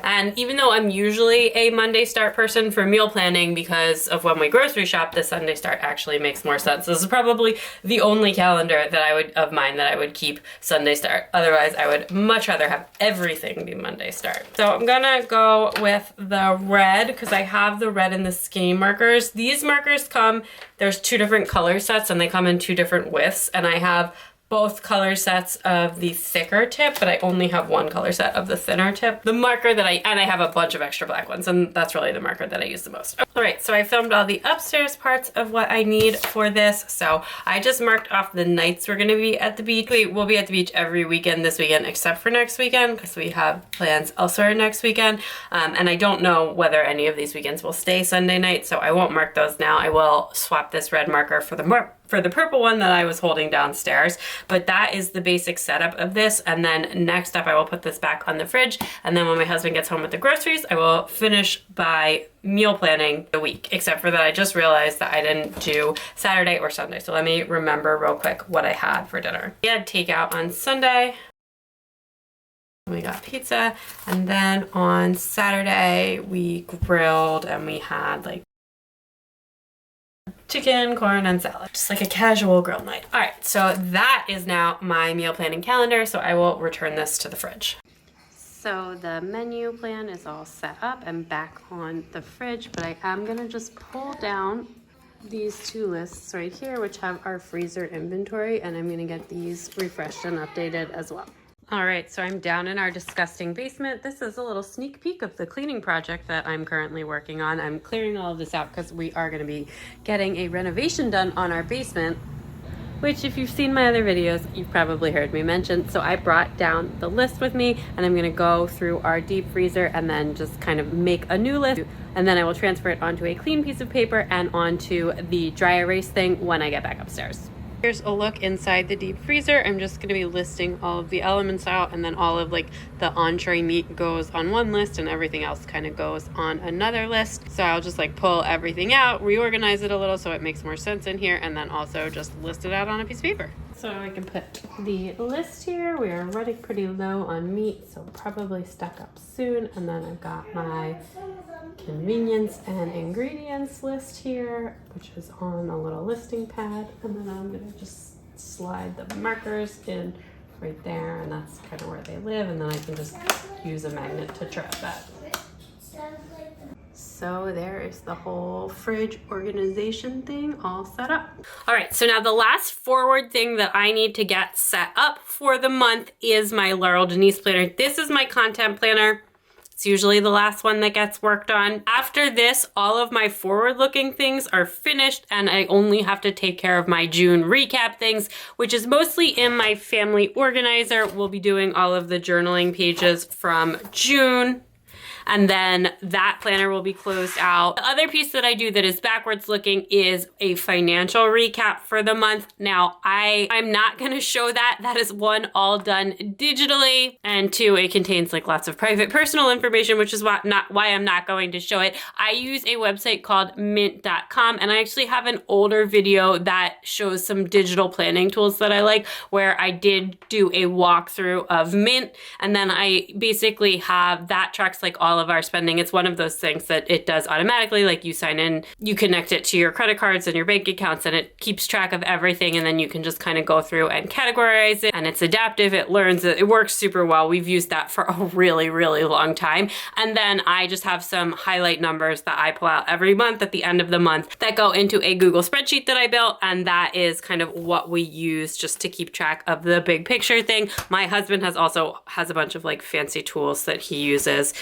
And even though I'm usually a Monday start person for meal planning because of when we grocery shop, the Sunday start actually makes more sense. This is probably the only calendar that of mine that I would keep Sunday start. Otherwise, I would much rather have everything be Monday start. So I'm gonna go with the red because I have the red and the skinny markers. These markers there's 2 different color sets and they come in 2 different widths, and I have both color sets of the thicker tip, but I only have 1 color set of the thinner tip. The marker that I have a bunch of extra black ones, and that's really the marker that I use the most. All right, so I filmed all the upstairs parts of what I need for this. So I just marked off the nights we're gonna be at the beach. We'll be at the beach every weekend this weekend, except for next weekend, because we have plans elsewhere next weekend. And I don't know whether any of these weekends will stay Sunday night, so I won't mark those now. I will swap this red marker for the purple one that I was holding downstairs. But that is the basic setup of this. And then next up, I will put this back on the fridge. And then when my husband gets home with the groceries, I will finish by meal planning the week, except for that I just realized that I didn't do Saturday or Sunday. So let me remember real quick what I had for dinner. We had takeout on Sunday. We got pizza. And then on Saturday, we grilled and we had like chicken, corn, and salad. Just like a casual grill night. All right, so that is now my meal planning calendar, so I will return this to the fridge. So the menu plan is all set up and back on the fridge, but I am gonna just pull down these 2 lists right here, which have our freezer inventory, and I'm gonna get these refreshed and updated as well. All right, so I'm down in our disgusting basement. This is a little sneak peek of the cleaning project that I'm currently working on. I'm clearing all of this out because we are gonna be getting a renovation done on our basement, which if you've seen my other videos, you've probably heard me mention. So I brought down the list with me, and I'm gonna go through our deep freezer and then just kind of make a new list, and then I will transfer it onto a clean piece of paper and onto the dry erase thing when I get back upstairs. Here's a look inside the deep freezer. I'm just going to be listing all of the elements out, and then all of like the entree meat goes on one list and everything else kind of goes on another list. So I'll just like pull everything out, reorganize it a little so it makes more sense in here, and then also just list it out on a piece of paper. So I can put the list here. We are running pretty low on meat, so probably stock up soon. And then I've got my convenience and ingredients list here, which is on a little listing pad. And then I'm gonna just slide the markers in right there, and that's kind of where they live. And then I can just use a magnet to trap that. So there is the whole fridge organization thing all set up. All right, so now the last forward thing that I need to get set up for the month is my Laurel Denise planner. This is my content planner. It's usually the last one that gets worked on. After this, all of my forward-looking things are finished, and I only have to take care of my June recap things, which is mostly in my family organizer. We'll be doing all of the journaling pages from June, and then that planner will be closed out. The other piece that I do that is backwards looking is a financial recap for the month. Now, I'm not gonna show that. That is 1, all done digitally, and 2, it contains like lots of private personal information, which is why I'm not going to show it. I use a website called mint.com, and I actually have an older video that shows some digital planning tools that I like, where I did do a walkthrough of Mint, and then I basically have that tracks like all of our spending. It's one of those things that it does automatically, like you sign in, you connect it to your credit cards and your bank accounts, and it keeps track of everything, and then you can just kind of go through and categorize it, and it's adaptive, it learns, it works super well. We've used that for a really, really long time. And then I just have some highlight numbers that I pull out every month at the end of the month that go into a Google spreadsheet that I built, and that is kind of what we use just to keep track of the big picture thing. My husband has a bunch of like fancy tools that he uses,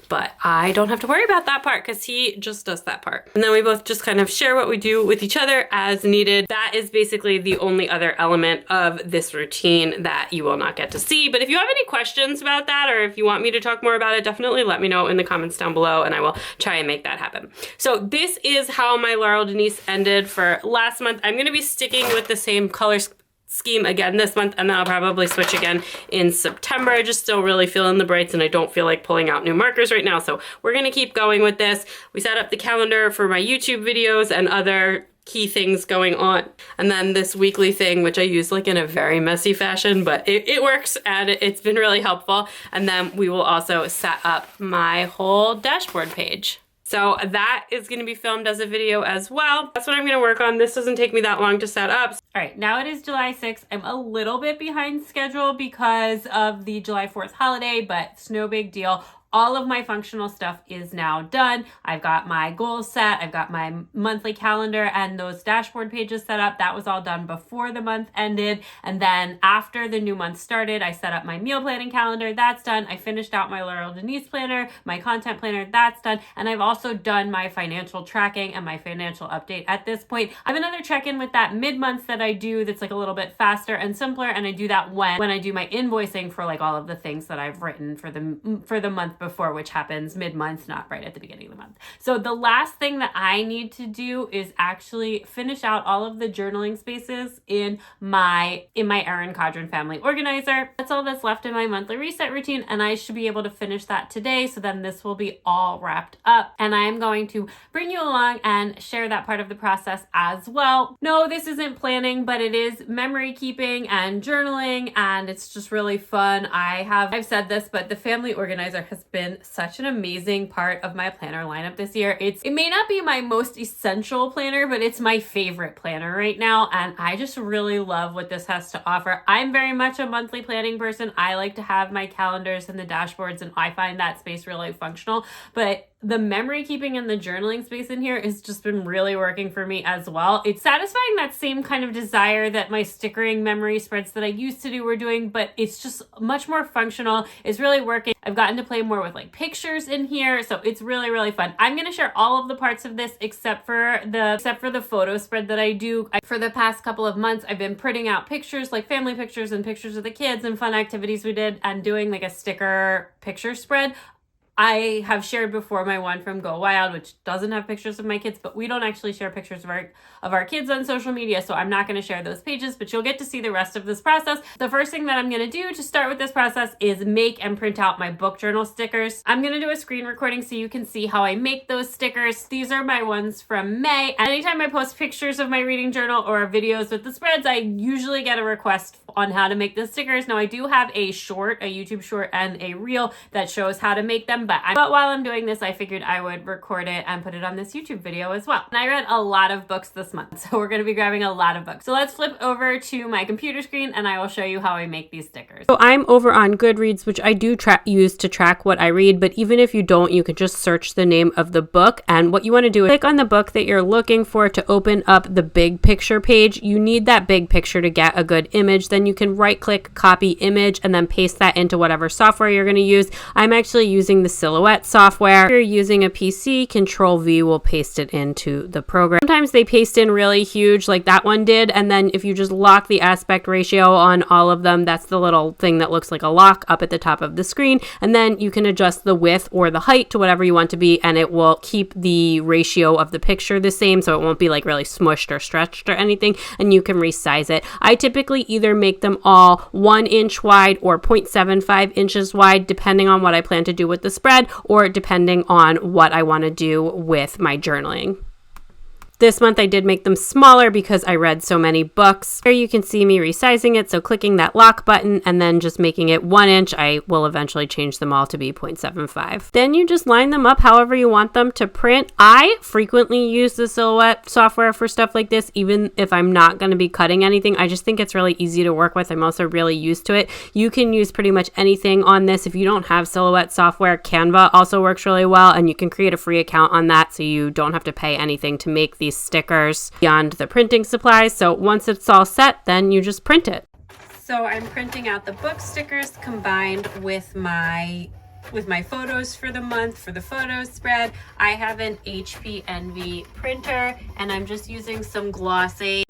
but I don't have to worry about that part because he just does that part. And then we both just kind of share what we do with each other as needed. That is basically the only other element of this routine that you will not get to see. But if you have any questions about that, or if you want me to talk more about it, definitely let me know in the comments down below, and I will try and make that happen. So this is how my Laurel Denise ended for last month. I'm gonna be sticking with the same color scheme again this month, and then I'll probably switch again in September. I just still really feel in the brights, and I don't feel like pulling out new markers right now, so we're gonna keep going with this. We set up the calendar for my YouTube videos and other key things going on. And then this weekly thing, which I use like in a very messy fashion, but it works and it's been really helpful. And then we will also set up my whole dashboard page. So that is going to be filmed as a video as well. That's what I'm going to work on. This doesn't take me that long to set up. All right, now it is July 6th. I'm a little bit behind schedule because of the July 4th holiday, but it's no big deal. All of my functional stuff is now done. I've got my goals set. I've got my monthly calendar and those dashboard pages set up. That was all done before the month ended. And then after the new month started, I set up my meal planning calendar. That's done. I finished out my Laurel Denise planner, my content planner. That's done. And I've also done my financial tracking and my financial update at this point. I have another check-in with that mid-month that I do that's like a little bit faster and simpler. And I do that when I do my invoicing for like all of the things that I've written for the month before, which happens mid-month, not right at the beginning of the month. So the last thing that I need to do is actually finish out all of the journaling spaces in my Erin Condren Family Organizer. That's all that's left in my monthly reset routine, and I should be able to finish that today. So then this will be all wrapped up, and I am going to bring you along and share that part of the process as well. No, this isn't planning, but it is memory keeping and journaling, and it's just really fun. I've said this, but the Family Organizer has been such an amazing part of my planner lineup this year. It may not be my most essential planner, but it's my favorite planner right now, and I just really love what this has to offer. I'm very much a monthly planning person. I like to have my calendars and the dashboards, and I find that space really functional, but the memory keeping and the journaling space in here has just been really working for me as well. It's satisfying that same kind of desire that my stickering memory spreads that I used to do were doing, but it's just much more functional. It's really working. I've gotten to play more with like pictures in here, so it's really, really fun. I'm going to share all of the parts of this except for the photo spread that I do. For the past couple of months, I've been printing out pictures, like family pictures and pictures of the kids and fun activities we did, and doing like a sticker picture spread. I have shared before my one from Go Wild, which doesn't have pictures of my kids, but we don't actually share pictures of our kids on social media, so I'm not going to share those pages, but you'll get to see the rest of this process. The first thing that I'm going to do to start with this process is make and print out my book journal stickers. I'm going to do a screen recording so you can see how I make those stickers. These are my ones from May. Anytime I post pictures of my reading journal or videos with the spreads, I usually get a request on how to make the stickers. Now I do have a YouTube short and a reel that shows how to make them, but while I'm doing this, I figured I would record it and put it on this YouTube video as well. And I read a lot of books this month, so we're going to be grabbing a lot of books. So let's flip over to my computer screen and I will show you how I make these stickers. So I'm over on Goodreads, which I do use to track what I read, but even if you don't, you can just search the name of the book. And what you want to do is click on the book that you're looking for to open up the big picture page. You need that big picture to get a good image. Then you can right click, copy image, and then paste that into whatever software you're going to use. I'm actually using the Silhouette software. If you're using a PC, Control-V will paste it into the program. Sometimes they paste in really huge, like that one did, and then if you just lock the aspect ratio on all of them, that's the little thing that looks like a lock up at the top of the screen, and then you can adjust the width or the height to whatever you want to be, and it will keep the ratio of the picture the same, so it won't be like really smushed or stretched or anything, and you can resize it. I typically either make them all 1 inch wide or 0.75 inches wide, depending on what I plan to do with the spread, or depending on what I want to do with my journaling. This month I did make them smaller because I read so many books. Here you can see me resizing it, so clicking that lock button and then just making it 1 inch. I will eventually change them all to be 0.75. Then you just line them up however you want them to print. I frequently use the Silhouette software for stuff like this, even if I'm not going to be cutting anything. I just think it's really easy to work with. I'm also really used to it. You can use pretty much anything on this. If you don't have Silhouette software, Canva also works really well, and you can create a free account on that so you don't have to pay anything to make these stickers beyond the printing supplies. So once it's all set, then you just print it. So I'm printing out the book stickers combined with my photos for the month for the photo spread. I have an HP Envy printer, and I'm just using some glossy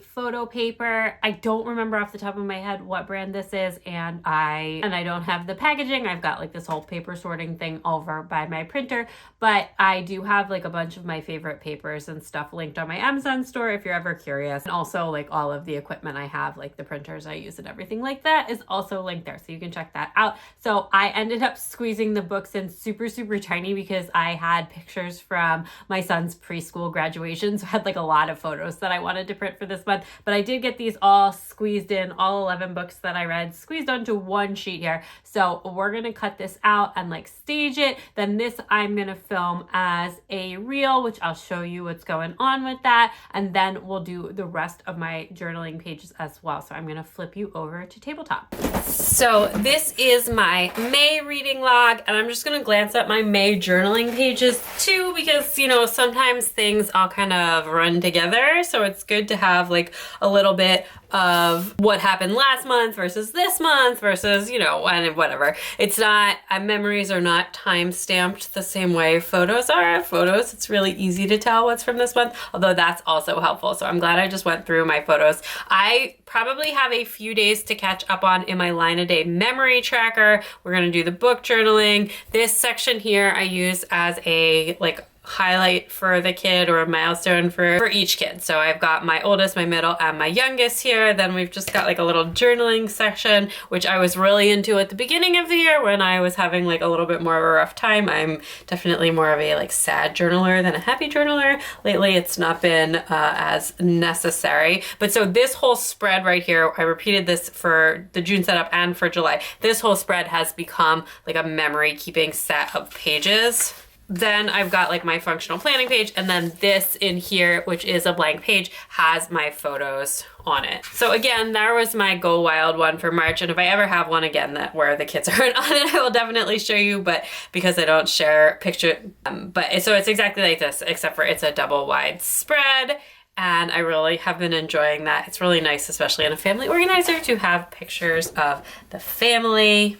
photo paper. I don't remember off the top of my head what brand this is, and I don't have the packaging. I've got like this whole paper sorting thing over by my printer, but I do have like a bunch of my favorite papers and stuff linked on my Amazon store if you're ever curious. And also like all of the equipment I have, like the printers I use and everything like that, is also linked there, so you can check that out. So I ended ended up squeezing the books in super, super tiny because I had pictures from my son's preschool graduation. So I had like a lot of photos that I wanted to print for this month, but I did get these all squeezed in, all 11 books that I read, squeezed onto one sheet here. So we're going to cut this out and like stage it. Then this I'm going to film as a reel, which I'll show you what's going on with that. And then we'll do the rest of my journaling pages as well. So I'm going to flip you over to tabletop. So this is my May reading log, and I'm just going to glance at my May journaling pages too, because, you know, sometimes things all kind of run together. So it's good to have like a little bit of what happened last month versus this month versus, you know, and whatever. It's not, memories are not time stamped the same way photos are. Photos, it's really easy to tell what's from this month, although that's also helpful. So I'm glad I just went through my photos. I probably have a few days to catch up on in my line a day memory tracker. We're going to do the book journaling. This section here I use as a like highlight for the kid or a milestone for each kid. So I've got my oldest, my middle, and my youngest here. Then we've just got like a little journaling section, which I was really into at the beginning of the year when I was having like a little bit more of a rough time. I'm definitely more of a like sad journaler than a happy journaler. Lately, it's not been as necessary. But so this whole spread right here, I repeated this for the June setup and for July. This whole spread has become like a memory keeping set of pages. Then I've got like my functional planning page, and then this in here, which is a blank page, has my photos on it. So again, there was my Go Wild one for March, and if I ever have one again that where the kids aren't on it, I will definitely show you, but because I don't share picture, so it's exactly like this, except for it's a double wide spread. And I really have been enjoying that. It's really nice, especially in a family organizer, to have pictures of the family.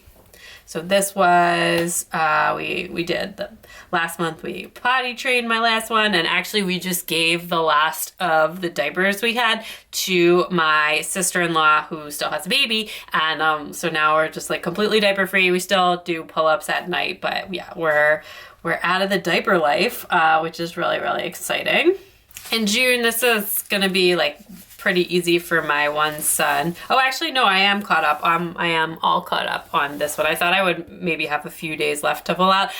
So this was, we did the last month, we potty trained my last one, and actually we just gave the last of the diapers we had to my sister-in-law who still has a baby, and so now we're just like completely diaper free. We still do pull-ups at night, but yeah, we're out of the diaper life, which is really, really exciting. In June, this is gonna be like pretty easy for my one son. Oh, actually, no, I am caught up. I am all caught up on this one. I thought I would maybe have a few days left to pull out.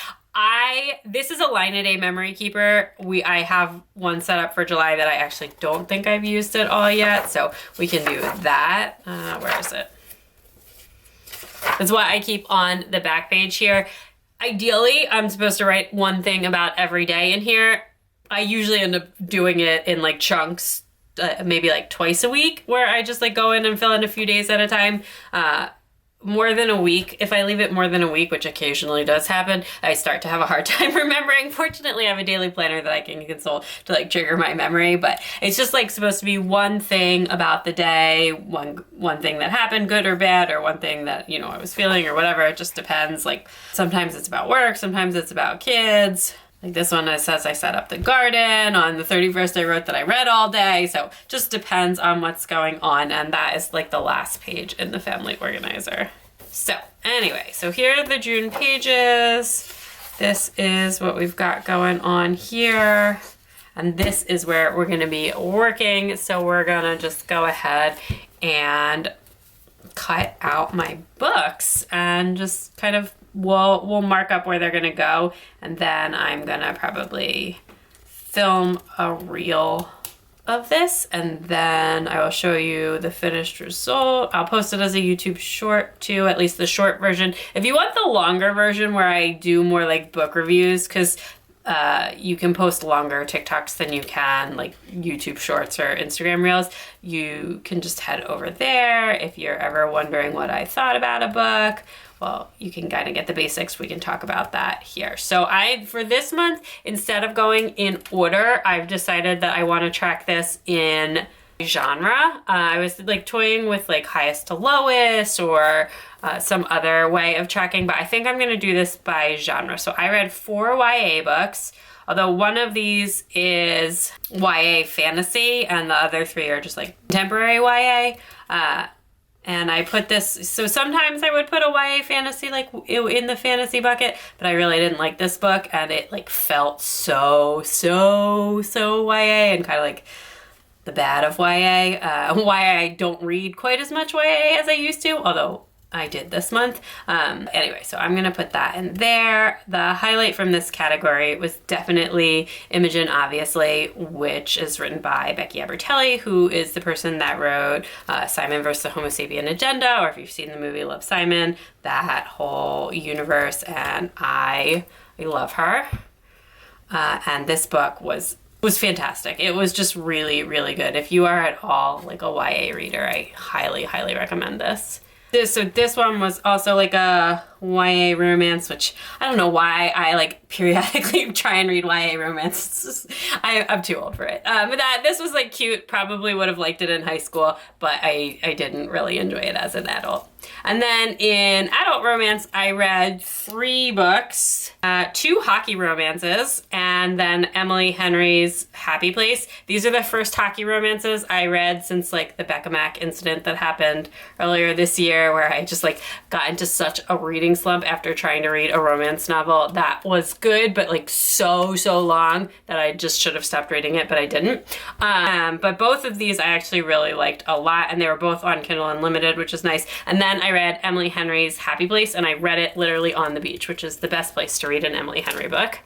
This is a line a day memory keeper. I have one set up for July that I actually don't think I've used it all yet, so we can do that. Where is it? That's what I keep on the back page here. Ideally, I'm supposed to write one thing about every day in here. I usually end up doing it in like chunks, maybe like twice a week, where I just like go in and fill in a few days at a time. More than a week, if I leave it more than a week, which occasionally does happen, I start to have a hard time remembering. Fortunately, I have a daily planner that I can consult to like trigger my memory, but it's just like supposed to be one thing about the day, one thing that happened, good or bad, or one thing that, you know, I was feeling or whatever. It just depends. Like sometimes it's about work, sometimes it's about kids. Like this one, it says I set up the garden. On the 31st, I wrote that I read all day. So just depends on what's going on. And that is like the last page in the family organizer. So anyway, so here are the June pages. This is what we've got going on here. And this is where we're gonna be working. So we're gonna just go ahead and cut out my books and just kind of we'll mark up where they're gonna go, and then I'm gonna probably film a reel of this, and then I will show you the finished result. I'll post it as a YouTube short too, at least the short version. If you want the longer version where I do more like book reviews, because you can post longer TikToks than you can like YouTube shorts or Instagram reels, you can just head over there. If you're ever wondering what I thought about a book, well, you can kind of get the basics. We can talk about that here. So for this month, instead of going in order, I've decided that I want to track this in genre. I was like toying with like highest to lowest or some other way of tracking, but I think I'm going to do this by genre. So I read 4 YA books, although one of these is YA fantasy and the other 3 are just like contemporary YA. And I put this, so sometimes I would put a YA fantasy like in the fantasy bucket, but I really didn't like this book, and it like felt so YA and kind of like the bad of YA. YA, I don't read quite as much YA as I used to, although I did this month. Anyway, so I'm gonna put that in there. The highlight from this category was definitely Imogen, obviously, which is written by Becky Albertelli, who is the person that wrote Simon vs. the Homo Sapien Agenda, or if you've seen the movie Love, Simon, that whole universe, and I love her. And this book was fantastic. It was just really, really good. If you are at all like a YA reader, I highly, highly recommend this. So this one was also like a YA romance, which I don't know why I like periodically try and read YA romance. It's just, I'm too old for it. But this was like cute. Probably would have liked it in high school, but I didn't really enjoy it as an adult. And then in adult romance, I read 3 books, 2 hockey romances, and then Emily Henry's Happy Place. These are the first hockey romances I read since like the Becca Mac incident that happened earlier this year, where I just like got into such a reading slump after trying to read a romance novel that was good, but like so long that I just should have stopped reading it, but I didn't. But both of these I actually really liked a lot, and they were both on Kindle Unlimited, which is nice. And then I read Emily Henry's Happy Place, and I read it literally on the beach, which is the best place to read an Emily Henry book.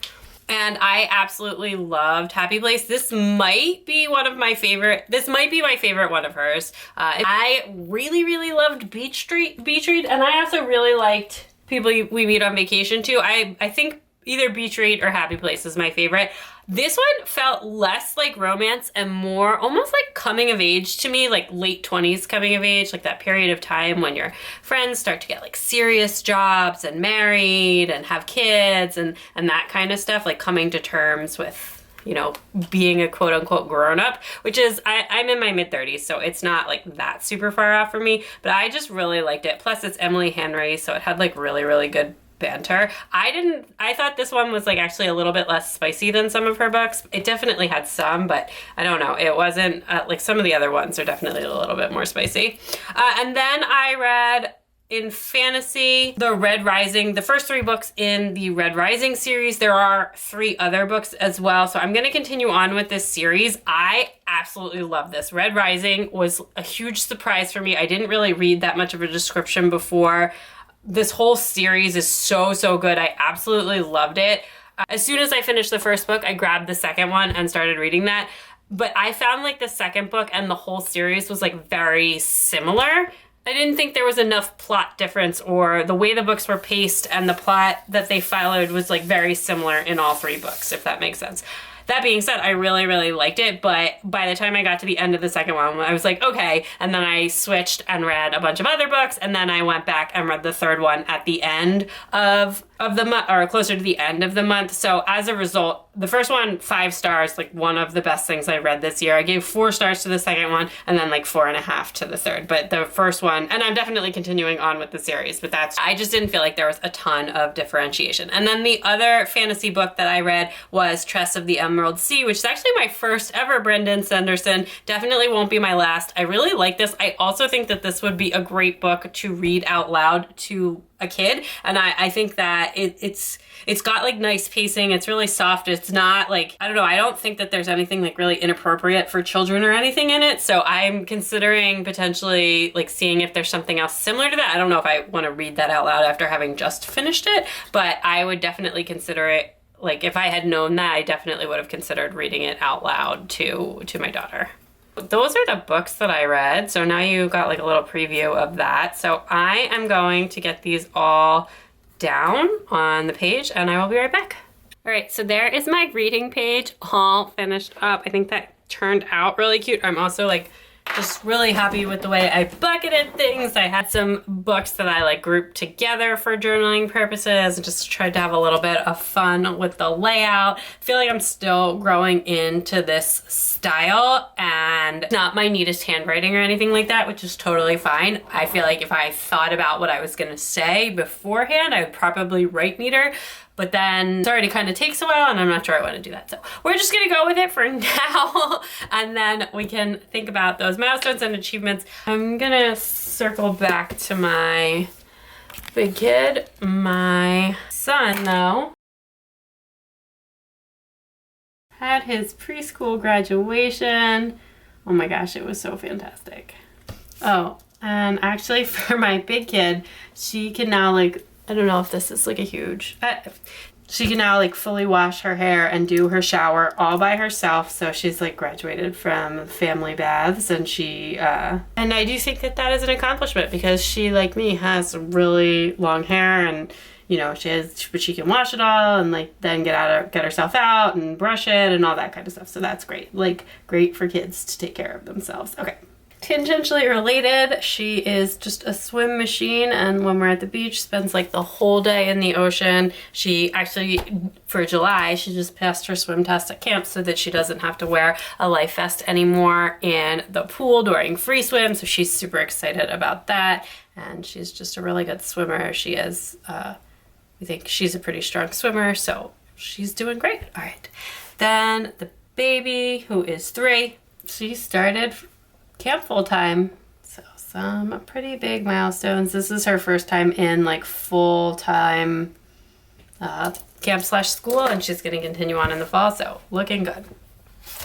And I absolutely loved Happy Place. This might be my favorite one of hers. I really, really loved Beach Read, and I also really liked People We Meet on Vacation too. I think either Beach Read or Happy Place is my favorite. This one felt less like romance and more almost like coming of age to me, like late 20s coming of age, like that period of time when your friends start to get like serious jobs and married and have kids and that kind of stuff, like coming to terms with, you know, being a quote unquote grown up, which is, I'm in my mid 30s, so it's not like that super far off for me, but I just really liked it. Plus it's Emily Henry, so it had like really, really good banter. I thought this one was like actually a little bit less spicy than some of her books. It definitely had some, but I don't know. It wasn't like some of the other ones are definitely a little bit more spicy. And then I read in fantasy, the Red Rising, the first 3 books in the Red Rising series. There are 3 other books as well. So I'm going to continue on with this series. I absolutely love this. Red Rising was a huge surprise for me. I didn't really read that much of a description before. This whole series is so good. I absolutely loved it. As soon as I finished the first book, I grabbed the second one and started reading that. But I found like the second book and the whole series was like very similar. I didn't think there was enough plot difference, or the way the books were paced and the plot that they followed was like very similar in all 3 books, if that makes sense. That being said, I really, really liked it, but by the time I got to the end of the second one, I was like, okay, and then I switched and read a bunch of other books, and then I went back and read the third one at the end of the month, or closer to the end of the month. So as a result, the first one, 5 stars, like one of the best things I read this year. I gave 4 stars to the second one, and then like 4.5 to the third. But the first one, and I'm definitely continuing on with the series, but I just didn't feel like there was a ton of differentiation. And then the other fantasy book that I read was Tress of the Emerald Sea, which is actually my first ever Brandon Sanderson. Definitely won't be my last. I really like this. I also think that this would be a great book to read out loud to a kid, and I think that it's got like nice pacing. It's really soft. It's not like, I don't know, I don't think that there's anything like really inappropriate for children or anything in it, so I'm considering potentially like seeing if there's something else similar to that. I don't know if I want to read that out loud after having just finished it, but I would definitely consider it. Like if I had known that, I definitely would have considered reading it out loud to my daughter. Those are the books that I read. So now you got like a little preview of that. So I am going to get these all down on the page and I will be right back. All right, so there is my reading page all finished up. I think that turned out really cute. I'm also like just really happy with the way I bucketed things. I had some books that I like grouped together for journaling purposes and just tried to have a little bit of fun with the layout. I feel like I'm still growing into this style and not my neatest handwriting or anything like that, which is totally fine. I feel like if I thought about what I was gonna say beforehand, I would probably write neater. But then it already kind of takes a while and I'm not sure I want to do that. So we're just gonna go with it for now and then we can think about those milestones and achievements. I'm gonna circle back to my big kid. My son though had his preschool graduation. Oh my gosh, it was so fantastic. Oh, And actually for my big kid, she can now like, I don't know if this is like a huge, she can now like fully wash her hair and do her shower all by herself. So she's like graduated from family baths, and and I do think that that is an accomplishment because she, like me, has really long hair, and you know, but she can wash it all and like then get herself out and brush it and all that kind of stuff. So that's great. Like great for kids to take care of themselves. Okay. Tangentially related, she is just a swim machine, and when we're at the beach, spends like the whole day in the ocean. She actually, for July, she just passed her swim test at camp so that she doesn't have to wear a life vest anymore in the pool during free swim, so she's super excited about that, and she's just a really good swimmer. She is, we think she's a pretty strong swimmer, so she's doing great. All right, then the baby, who is 3, she started camp full time. So some pretty big milestones. This is her first time in like full time camp / school, and she's going to continue on in the fall. So looking good.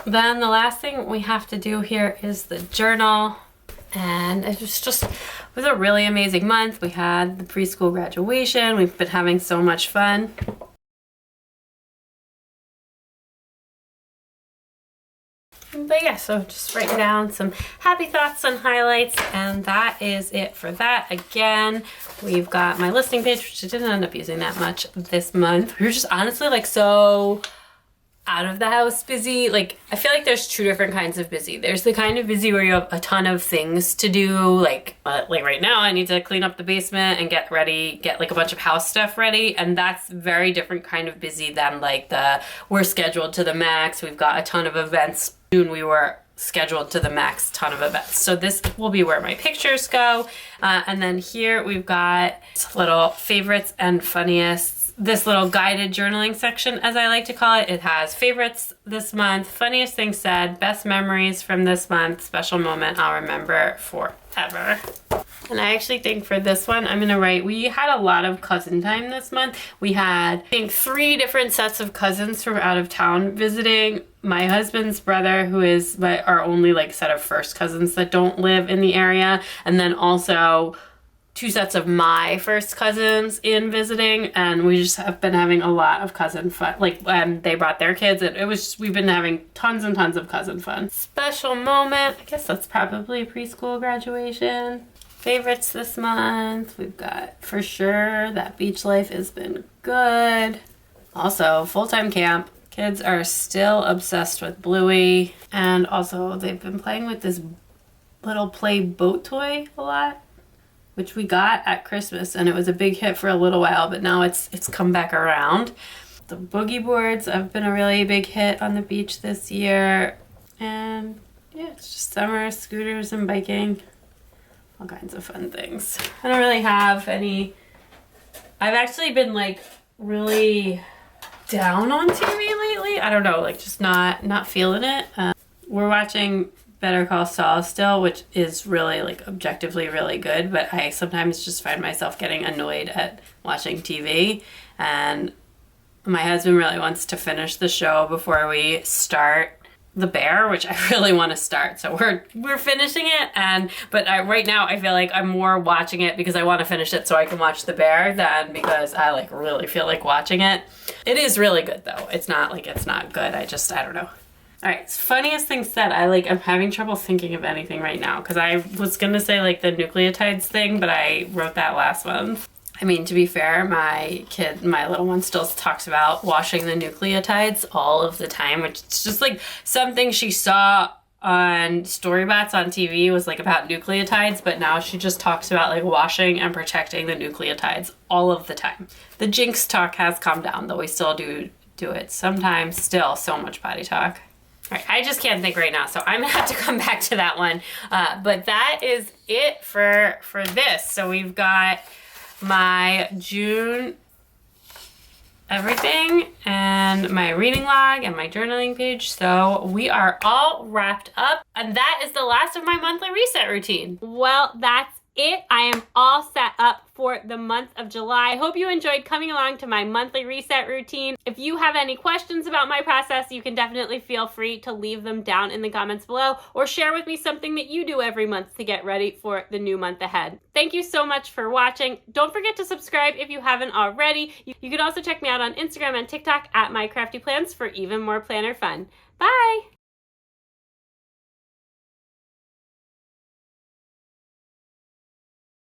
Then the last thing we have to do here is the journal. And it was a really amazing month. We had the preschool graduation. We've been having so much fun. But yeah, so just writing down some happy thoughts and highlights, and that is it for that. Again, we've got my listing page, which I didn't end up using that much this month. We were just honestly like so out of the house busy. Like I feel like there's 2 different kinds of busy. There's the kind of busy where you have a ton of things to do, like right now I need to clean up the basement and get like a bunch of house stuff ready, and that's very different kind of busy than like we're scheduled to the max, we've got a ton of events. June we were scheduled to the max ton of events. So this will be where my pictures go. And then here we've got little favorites and funniest. This little guided journaling section, as I like to call it. It has favorites this month, funniest thing said, best memories from this month, special moment I'll remember forever. And I actually think for this one, I'm gonna write, we had a lot of cousin time this month. We had, I think, 3 different sets of cousins from out of town visiting. My husband's brother, who is our only like set of first cousins that don't live in the area. And then also 2 sets of my first cousins in visiting, and we just have been having a lot of cousin fun. Like they brought their kids, and we've been having tons and tons of cousin fun. Special moment, I guess that's probably preschool graduation. Favorites this month, we've got for sure that beach life has been good. Also full-time camp. Kids are still obsessed with Bluey, and also they've been playing with this little play boat toy a lot, which we got at Christmas, and it was a big hit for a little while, but now it's come back around. The boogie boards have been a really big hit on the beach this year, and yeah, it's just summer, scooters and biking, all kinds of fun things. I don't really have any. I've actually been like really down on TV lately. I don't know, like just not feeling it. We're watching Better Call Saul still, which is really like objectively really good, but I sometimes just find myself getting annoyed at watching TV, and my husband really wants to finish the show before we start The Bear, which I really want to start. So we're finishing it, but right now I feel like I'm more watching it because I want to finish it so I can watch The Bear than because I like really feel like watching it. It is really good though. It's not like it's not good. I don't know. All right, funniest thing said. I'm having trouble thinking of anything right now because I was gonna say like the nucleotides thing, but I wrote that last one. I mean, to be fair, my little one still talks about washing the nucleotides all of the time, which is just like something she saw on Storybots on TV was like about nucleotides, but now she just talks about like washing and protecting the nucleotides all of the time. The Jinx talk has come down, though we still do it sometimes, still so much potty talk. All right, I just can't think right now, so I'm gonna have to come back to that one. But that is it for this. So we've got my June everything and my reading log and my journaling page. So we are all wrapped up, and that is the last of my monthly reset routine. Well, that's it. I am all set up for the month of July. I hope you enjoyed coming along to my monthly reset routine. If you have any questions about my process, you can definitely feel free to leave them down in the comments below or share with me something that you do every month to get ready for the new month ahead. Thank you so much for watching. Don't forget to subscribe if you haven't already. You can also check me out on Instagram and TikTok at My Crafty Plans for even more planner fun. Bye!